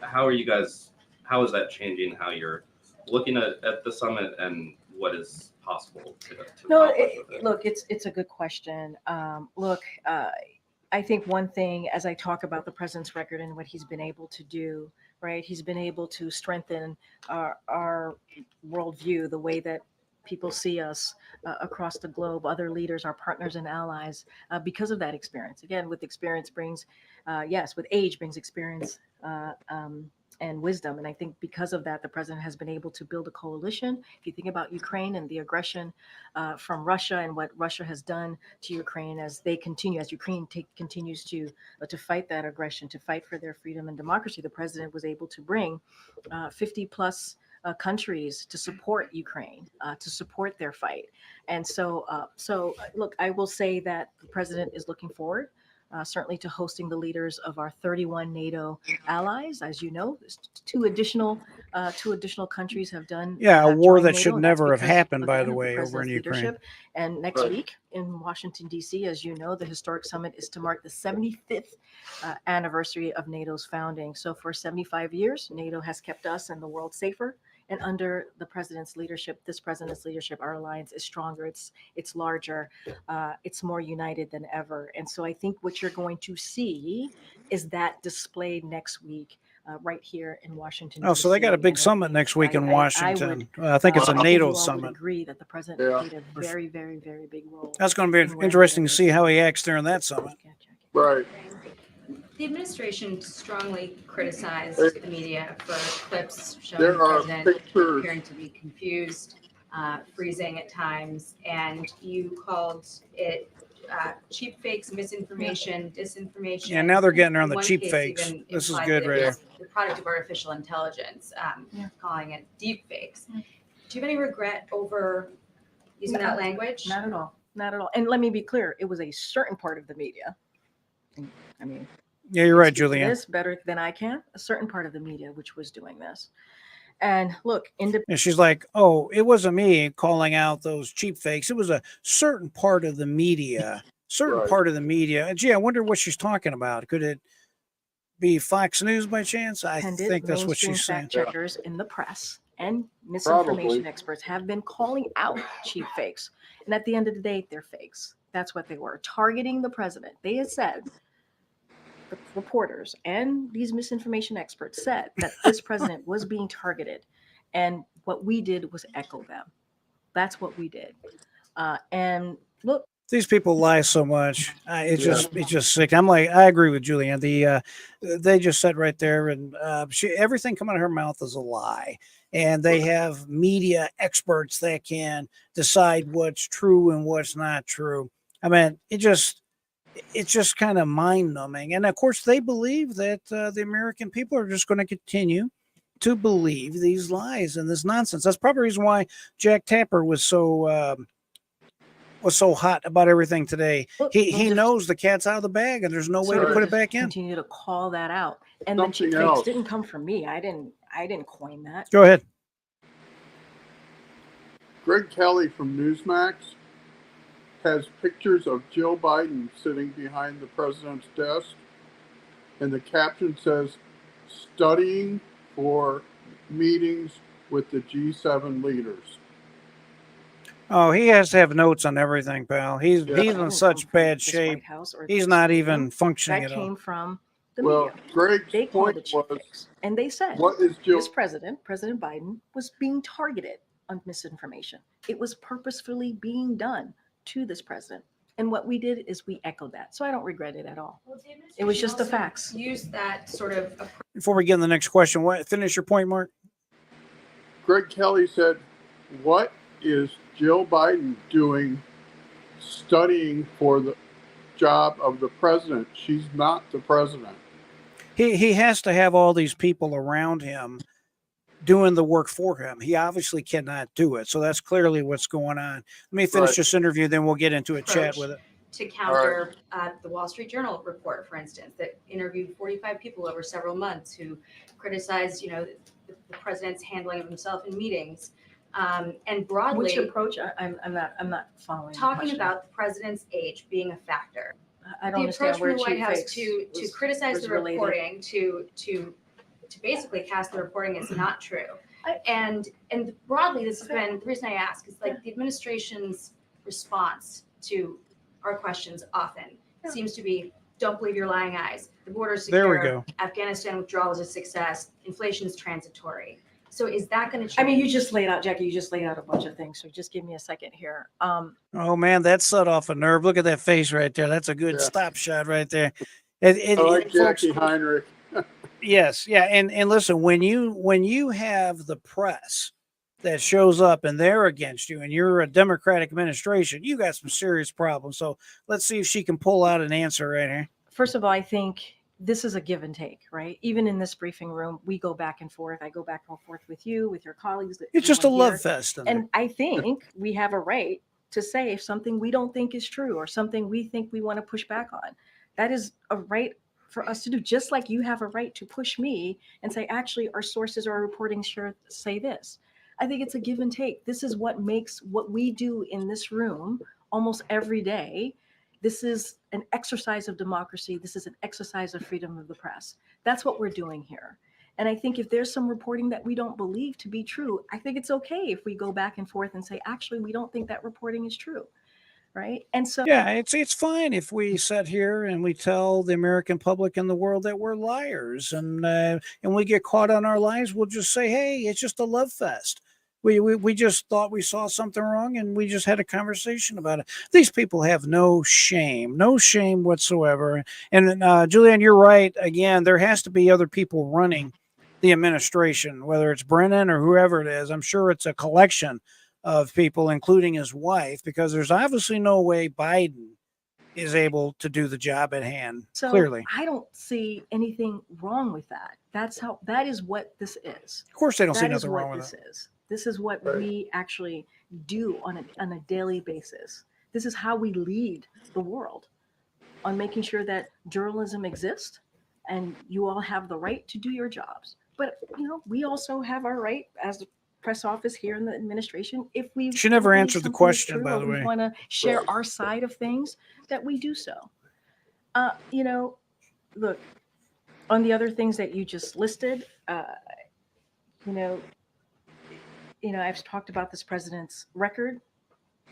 how is that changing how you're looking at the summit and what is possible to No, accomplish with it? look, it's a good question. I think one thing, as I talk about the president's record and what he's been able to do, right? He's been able to strengthen our worldview, the way that people see us across the globe, other leaders, our partners and allies, because of that experience. Again, with experience brings, with age brings experience and wisdom. And I think because of that, the president has been able to build a coalition. If you think about Ukraine and the aggression from Russia and what Russia has done to Ukraine as Ukraine continues to fight that aggression, to fight for their freedom and democracy, the president was able to bring 50 plus countries to support Ukraine, to support their fight. And so look, I will say that the president is looking forward certainly to hosting the leaders of our 31 NATO allies. As you know, two additional countries have done Yeah, a war joined that NATO, should and that's never have because, happened, by again, the of way, over in president's Ukraine. leadership. And next week in Washington, D.C., as you know, the historic summit is to mark the 75th anniversary of NATO's founding. So for 75 years, NATO has kept us and the world safer. And under the president's leadership, this president's leadership, our alliance is stronger. It's larger. It's more united than ever. And so I think what you're going to see is that displayed next week right here in Washington. Oh, so they got a DC. big And I summit think next week in I Washington. would, I think it's a I think NATO you all would summit. agree that the president played a very, very, very big role. That's going to be in where interesting to NATO see is. how he acts during that summit. Right. The administration strongly criticized the media for clips showing There the are president pictures. appearing to be confused, freezing at times, and you called it cheap fakes, misinformation, disinformation. Yeah, now they're getting her on In the one cheap case, fakes. even This is implied good that right it here. was the product of artificial intelligence, calling it deep fakes. Do you have any regret over using No, that language? Not at all. Not at all. And let me be clear, it was a certain part of the media. I mean, Yeah, you're you right, speak to Julianne. this better than I can. A certain part of the media which was doing this. And look, And she's like, oh, it wasn't me calling out those cheap fakes. It was a certain part of the media. Certain Right. part of the media. Gee, I wonder what she's talking about. Could it be Fox News by chance? I independent think that's what mainstream she's saying. fact checkers in the press and misinformation Probably. experts have been calling out cheap fakes. And at the end of the day, they're fakes. That's what they were, targeting the president. They had said, the reporters and these misinformation experts said that this president was being targeted. And what we did was echo them. That's what we did. And look, These people lie so much. It's just sick. I'm like, I agree with Julianne. They just said right there, and everything coming out of her mouth is a lie. And they have media experts that can decide what's true and what's not true. I mean, it's just kind of mind numbing. And of course, they believe that the American people are just going to continue to believe these lies and this nonsense. That's probably the reason why Jack Tapper was so hot about everything today. He knows the cat's out of the bag, and there's no way to put it back in. Continue to call that out. And Something the cheap fakes else. didn't come from me. I didn't coin that. Go ahead. Greg Kelly from Newsmax has pictures of Jill Biden sitting behind the president's desk, and the caption says, studying for meetings with the G7 leaders. Oh, he has to have notes on everything, pal. He's Yeah. in such bad This shape. White House or He's this not media. even functioning That at all. came from the Well, media. Greg's They called point it cheap was, fakes. And they said what is Jill? this President Biden, was being targeted on misinformation. It was purposefully being done to this president. And what we did is we echoed that. So I don't regret it at all. It was just the facts. Use that sort of approach. Before we get in the next question, finish your point, Mark. Greg Kelly said, what is Jill Biden doing studying for the job of the president? She's not the president. He has to have all these people around him doing the work for him. He obviously cannot do it. So that's clearly what's going on. Let me finish Right. this interview, then we'll get into a chat Approach with it. to counter the Wall Street Journal report, for instance, that interviewed 45 people over several months who criticized, the president's handling of himself in meetings, and broadly. Which approach? I'm not following. the Talking question. about the president's age being a factor. I don't The understand approach where from the White cheap House fakes to criticize was the related. reporting, to basically cast the reporting as not true. And broadly, this has been, the reason I ask is like the administration's response to our questions often seems to be, don't believe your lying eyes. The border is secure. There we go. Afghanistan withdrawal is a success. Inflation is transitory. So is that going to change? I mean, you just laid out, Jackie, a bunch of things. So just give me a second here. Oh, man, that set off a nerve. Look at that face right there. That's a good stop shot right there. I like Folks, Jackie Heinrich. yes, yeah, and listen, when you have the press that shows up and they're against you, and you're a Democratic administration, you got some serious problems. So let's see if she can pull out an answer right here. First of all, I think this is a give and take, right? Even in this briefing room, we go back and forth. I go back and forth with you, with your colleagues. It's just a everyone here. love fest. And I think we have a right to say if something we don't think is true or something we think we want to push back on. That is a right for us to do, just like you have a right to push me and say, actually, our sources or our reporting say this. I think it's a give and take. This is what makes what we do in this room almost every day. This is an exercise of democracy. This is an exercise of freedom of the press. That's what we're doing here. And I think if there's some reporting that we don't believe to be true, I think it's okay if we go back and forth and say, actually, we don't think that reporting is true. Right. And so, Yeah, it's fine if we sit here and we tell the American public and the world that we're liars, and we get caught on our lies. We'll just say, hey, it's just a love fest. We just thought we saw something wrong, and we just had a conversation about it. These people have no shame whatsoever. And Julianne, you're right. Again, there has to be other people running the administration, whether it's Brennan or whoever it is. I'm sure it's a collection of people, including his wife, because there's obviously no way Biden is able to do the job at hand. so Clearly, I don't see anything wrong with that. That is what this is. of course, they don't see That is nothing what wrong with this it. is. This is what we actually do on a daily basis. This is how we lead the world on making sure that journalism exists and you all have the right to do your jobs. But, we also have our right as the press office here in the administration, if we She never believe answered the something is question, true by or the we way. want to share our side of things, that we do so. Look, on the other things that you just listed, I've talked about this president's record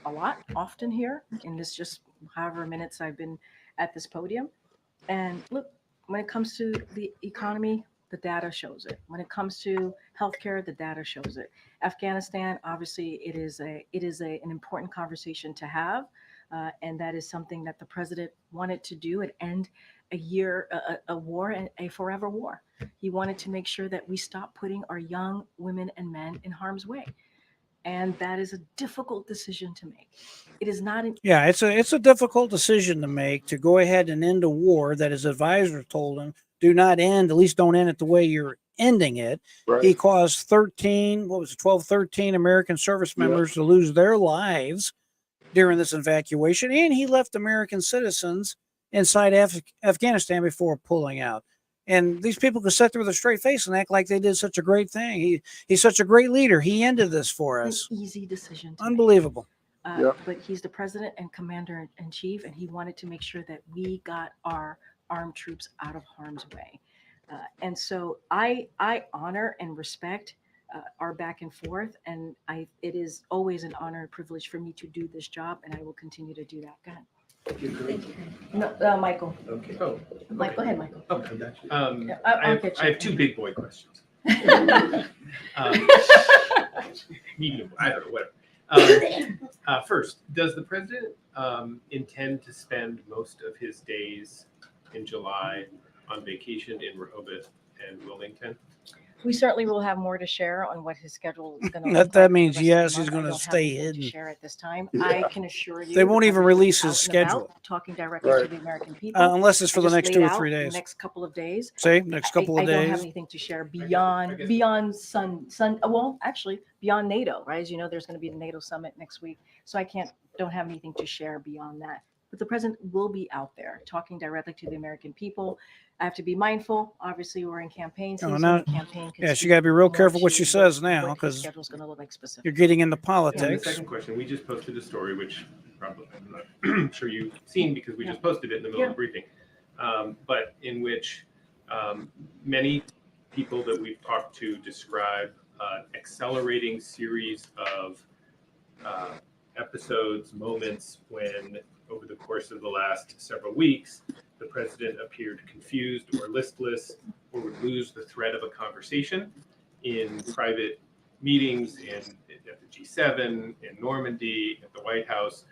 a lot, often here in this just however minutes I've been at this podium. And look, when it comes to the economy, the data shows it. When it comes to healthcare, the data shows it. Afghanistan, obviously, it is an important conversation to have, and that is something that the president wanted to do and end a war, and a forever war. He wanted to make sure that we stop putting our young women and men in harm's way. And that is a difficult decision to make. It is not an Yeah, it's a difficult decision to make, to go ahead and end a war that his advisor told him do not end. At least don't end it the way you're ending it. Right. He caused 13 American service members to lose their lives during this evacuation, and he left American citizens inside Afghanistan before pulling out. And these people could sit there with a straight face and act like they did such a great thing. He's such a great leader. He ended this for us. an easy decision to Unbelievable. make. But he's the president and commander in chief, and he wanted to make sure that we got our armed troops out of harm's way. And so I honor and respect our back and forth, and it is always an honor and privilege for me to do this job, and I will continue to do that. Go ahead. No, Michael. Okay. Oh, Mike, go ahead, Michael. okay. Yeah, I get you. have two big boy questions. Medium, I don't know, whatever. First, does the president intend to spend most of his days in July on vacation in Rehoboth and Wilmington? We certainly will have more to share on what his schedule is going to That- look that like for the means rest of the yes, he's month. I gonna don't have stay anything hidden. to share at this time. I can assure you They won't the even president release is his out and about, schedule. talking directly to Right. the American people. Unless it's for I the just next laid 2 or out 3 the days. next couple of days. See, next couple I of don't have days. anything to share I guess- beyond well, actually beyond NATO, right? As you know, there's going to be the NATO summit next week, so don't have anything to share beyond that. But the president will be out there talking directly to the American people. I have to be mindful. Obviously, we're in campaign season. now- The campaign could Yeah, she speak got to be real more careful what to she says now, what his because schedule's going to look like specifically. you're getting into And the politics. second question, we just posted a story, which probably I'm not sure you've seen because we just posted it in the middle of the briefing, but in which many people that we've talked to describe accelerating series of episodes, moments when over the course of the last several weeks, the president appeared confused or listless or would lose the thread of a conversation in private meetings at the G7, in Normandy, at the White House.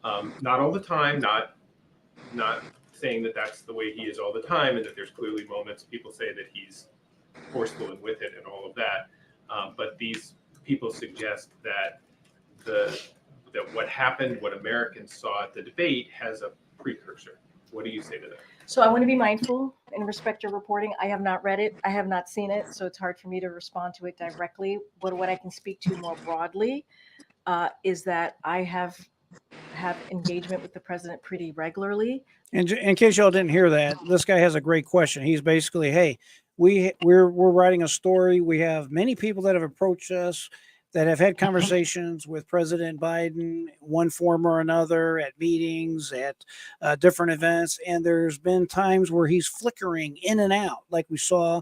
Not all the time, not saying that that's the way he is all the time, and that there's clearly moments people say that he's forceful and with it and all of that. But these people suggest that that what happened, what Americans saw at the debate, has a precursor. What do you say to that? So I want to be mindful and respect your reporting. I have not read it. I have not seen it. So it's hard for me to respond to it directly. But what I can speak to more broadly is that I have have engagement with the president pretty regularly. And in case y'all didn't hear that, this guy has a great question. He's basically, hey, we're writing a story. We have many people that have approached us that have had conversations with President Biden, one form or another, at meetings, at different events, and there's been times where he's flickering in and out, like we saw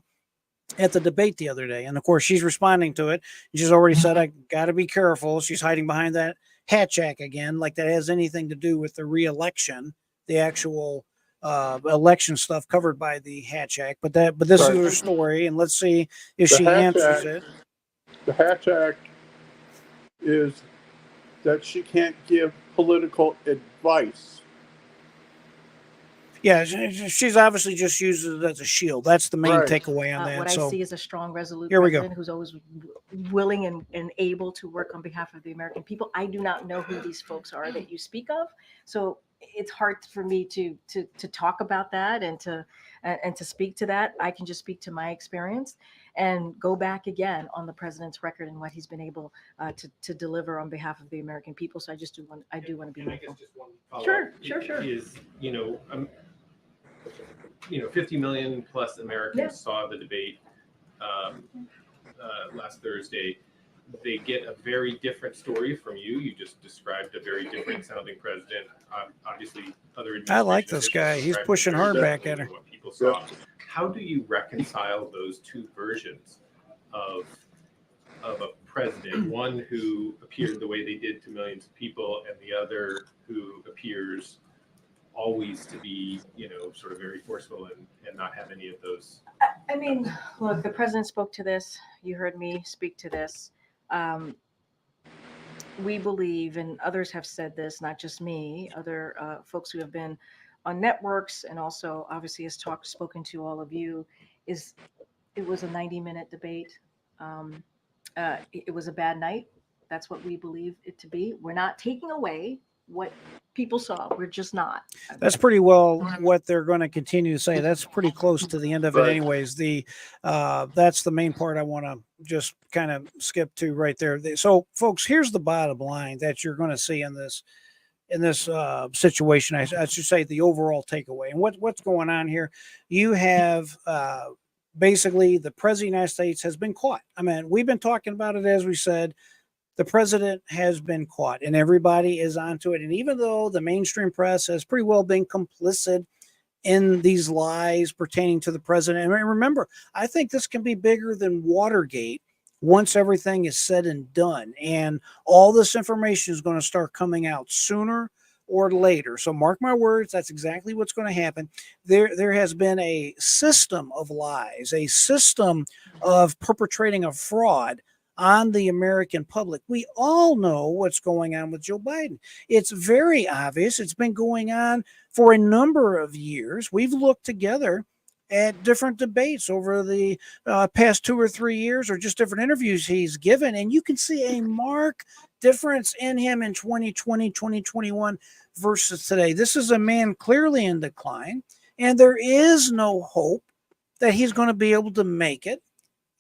at the debate the other day. And of course, she's responding to it. She's already said, I got to be careful. She's hiding behind that Hatch Act again, like that has anything to do with the re-election, the actual election stuff covered by the Hatch Act. But this is her story, and let's see if she answers it. The Hatch Act is that she can't give political advice. Yeah, she's obviously just uses it as a shield. That's the main takeaway on that. What so I see is a strong, resolute here we go. president who's always willing and able to work on behalf of the American people. I do not know who these folks are that you speak of, so it's hard for me to talk about that and to speak to that. I can just speak to my experience and go back again on the president's record and what he's been able to deliver on behalf of the American people. So I do want to be mindful. Sure. Is 50 million plus Americans saw the debate last Thursday. They get a very different story from you. You just described a very different sounding president. Obviously, other I like this guy. He's pushing hard back at her. What people saw. How do you reconcile those two versions of a president? One who appeared the way they did to millions of people, and the other who appears always to be, sort of very forceful and not have any of those. I mean, look, the president spoke to this. You heard me speak to this. We believe, and others have said this, not just me, other folks who have been on networks and also obviously has spoken to all of you, it was a 90-minute debate. It was a bad night. That's what we believe it to be. We're not taking away what people saw. We're just not. That's pretty well what they're going to continue to say. That's pretty close to the end of it anyways. That's the main part I want to just kind of skip to right there. So folks, here's the bottom line that you're going to see in this situation. I should say the overall takeaway. And what's going on here, you have basically the president of the United States has been caught. I mean, we've been talking about it, as we said. The president has been caught and everybody is onto it. And even though the mainstream press has pretty well been complicit in these lies pertaining to the president, and remember, I think this can be bigger than Watergate once everything is said and done. And all this information is going to start coming out sooner or later. So mark my words, that's exactly what's going to happen. There has been a system of lies, a system of perpetrating a fraud on the American public. We all know what's going on with Joe Biden. It's very obvious. It's been going on for a number of years. We've looked together at different debates over the past 2 or 3 years, or just different interviews he's given, and you can see a marked difference in him in 2020, 2021 versus today. This is a man clearly in decline, and there is no hope that he's going to be able to make it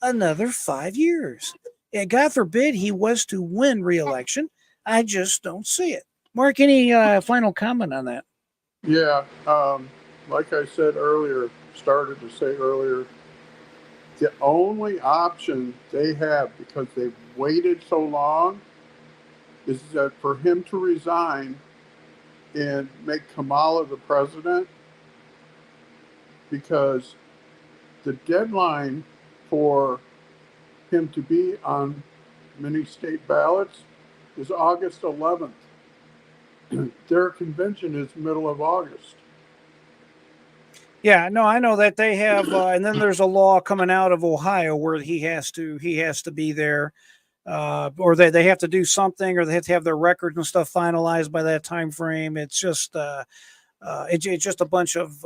another 5 years. And God forbid he was to win re-election. I just don't see it. Mark, any final comment on that? Yeah, like I said earlier, started to say earlier, the only option they have, because they've waited so long, is that for him to resign and make Kamala the president, because the deadline for him to be on many state ballots is August 11th. Their convention is middle of August. Yeah, no, I know that they have, and then there's a law coming out of Ohio where he has to be there, or they have to do something, or they have to have their records and stuff finalized by that time frame. It's just it's just a bunch of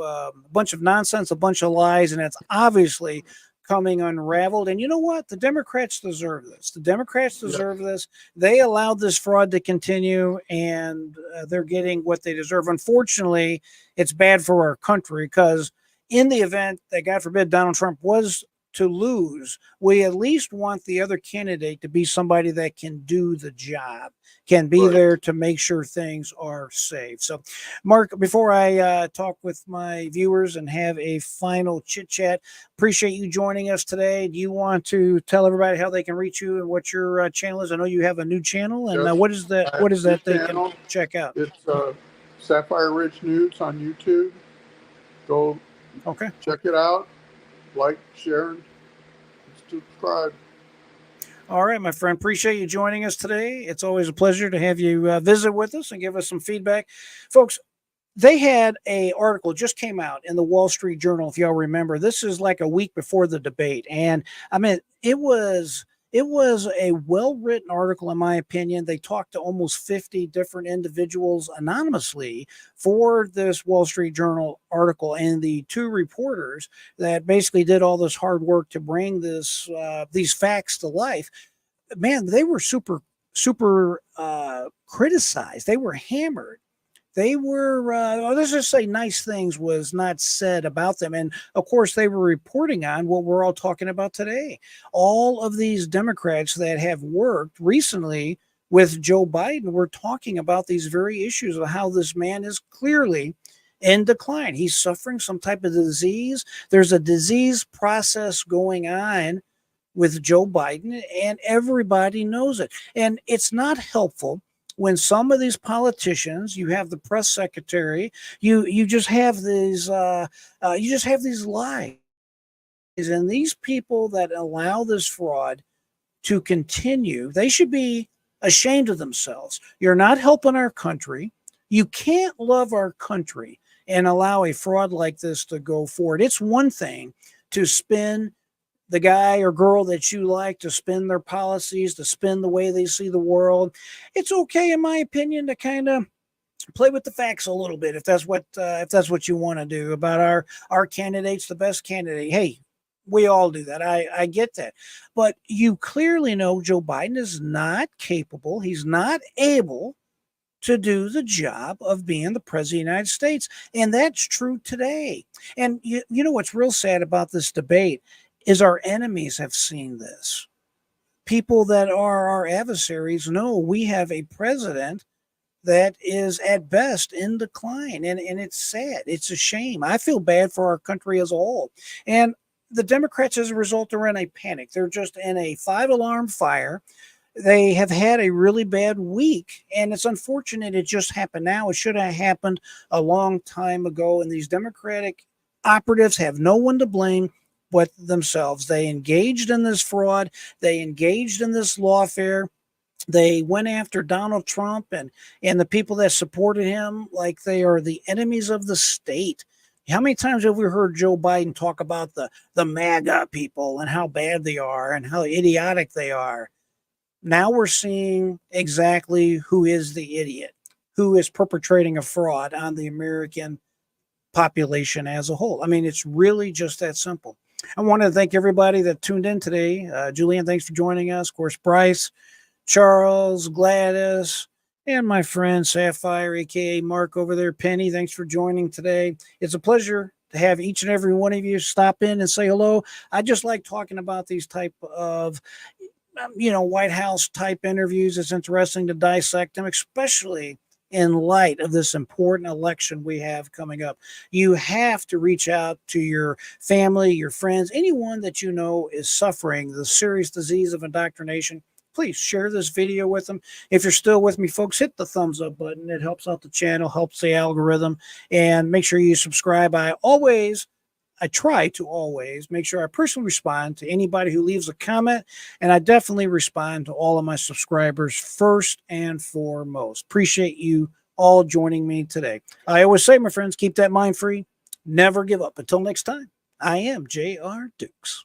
nonsense, a bunch of lies, and it's obviously coming unraveled. And you know what? The Democrats deserve this. The Democrats deserve this. They allowed this fraud to continue, and they're getting what they deserve. Unfortunately, it's bad for our country, because in the event that, God forbid, Donald Trump was to lose. We at least want the other candidate to be somebody that can do the job, can be there to make sure things are safe. So, Mark, before I talk with my viewers and have a final chit chat, appreciate you joining us today. Do you want to tell everybody how they can reach you and what your channel is? I know you have a new channel, and Yes, what is that? I What have is a new that they channel. can check out? It's Sapphire Ridge News on YouTube. Go check it out. Like, share, and subscribe. All right, my friend. Appreciate you joining us today. It's always a pleasure to have you visit with us and give us some feedback. Folks, they had a article just came out in the Wall Street Journal, if y'all remember. This is like a week before the debate. And I mean, it was a well-written article, in my opinion. They talked to almost 50 different individuals anonymously for this Wall Street Journal article, and the two reporters that basically did all this hard work to bring this these facts to life, man, they were super criticized. They were hammered. They were, let's just say, nice things was not said about them. And of course, they were reporting on what we're all talking about today. All of these Democrats that have worked recently with Joe Biden were talking about these very issues of how this man is clearly in decline. He's suffering some type of disease. There's a disease process going on with Joe Biden, and everybody knows it. And it's not helpful when some of these politicians, you have the press secretary, you just have these lies, and these people that allow this fraud to continue, they should be ashamed of themselves. You're not helping our country. You can't love our country and allow a fraud like this to go forward. It's one thing to spin the guy or girl that you like, to spin their policies, to spin the way they see the world. It's okay, in my opinion, to kind of play with the facts a little bit if that's what you want to do about our candidates, the best candidate. Hey, we all do that. I get that. But you clearly know Joe Biden is not capable. He's not able to do the job of being the president of the United States. And that's true today. And you know what's real sad about this debate is our enemies have seen this. People that are our adversaries know we have a president that is at best in decline. And it's sad. It's a shame. I feel bad for our country as a whole. And the Democrats, as a result, are in a panic. They're just in a 5-alarm fire. They have had a really bad week, and it's unfortunate it just happened now. It should have happened a long time ago. And these Democratic operatives have no one to blame but themselves. They engaged in this fraud. They engaged in this lawfare. They went after Donald Trump and the people that supported him like they are the enemies of the state. How many times have we heard Joe Biden talk about the MAGA people and how bad they are and how idiotic they are? Now we're seeing exactly who is the idiot, who is perpetrating a fraud on the American population as a whole. I mean, it's really just that simple. I want to thank everybody that tuned in today. Julianne, thanks for joining us. Of course, Bryce, Charles, Gladys, and my friend Sapphire, aka Mark over there. Penny, thanks for joining today. It's a pleasure to have each and every one of you stop in and say hello. I just like talking about these type of White House type interviews. It's interesting to dissect them, especially in light of this important election we have coming up. You have to reach out to your family, your friends, anyone that you know is suffering the serious disease of indoctrination. Please share this video with them. If you're still with me, folks, hit the thumbs up button. It helps out the channel, helps the algorithm, and make sure you subscribe. I try to always make sure I personally respond to anybody who leaves a comment, and I definitely respond to all of my subscribers first and foremost. Appreciate you all joining me today. I always say, my friends, keep that mind free. Never give up. Until next time, I am J.R. Dukes.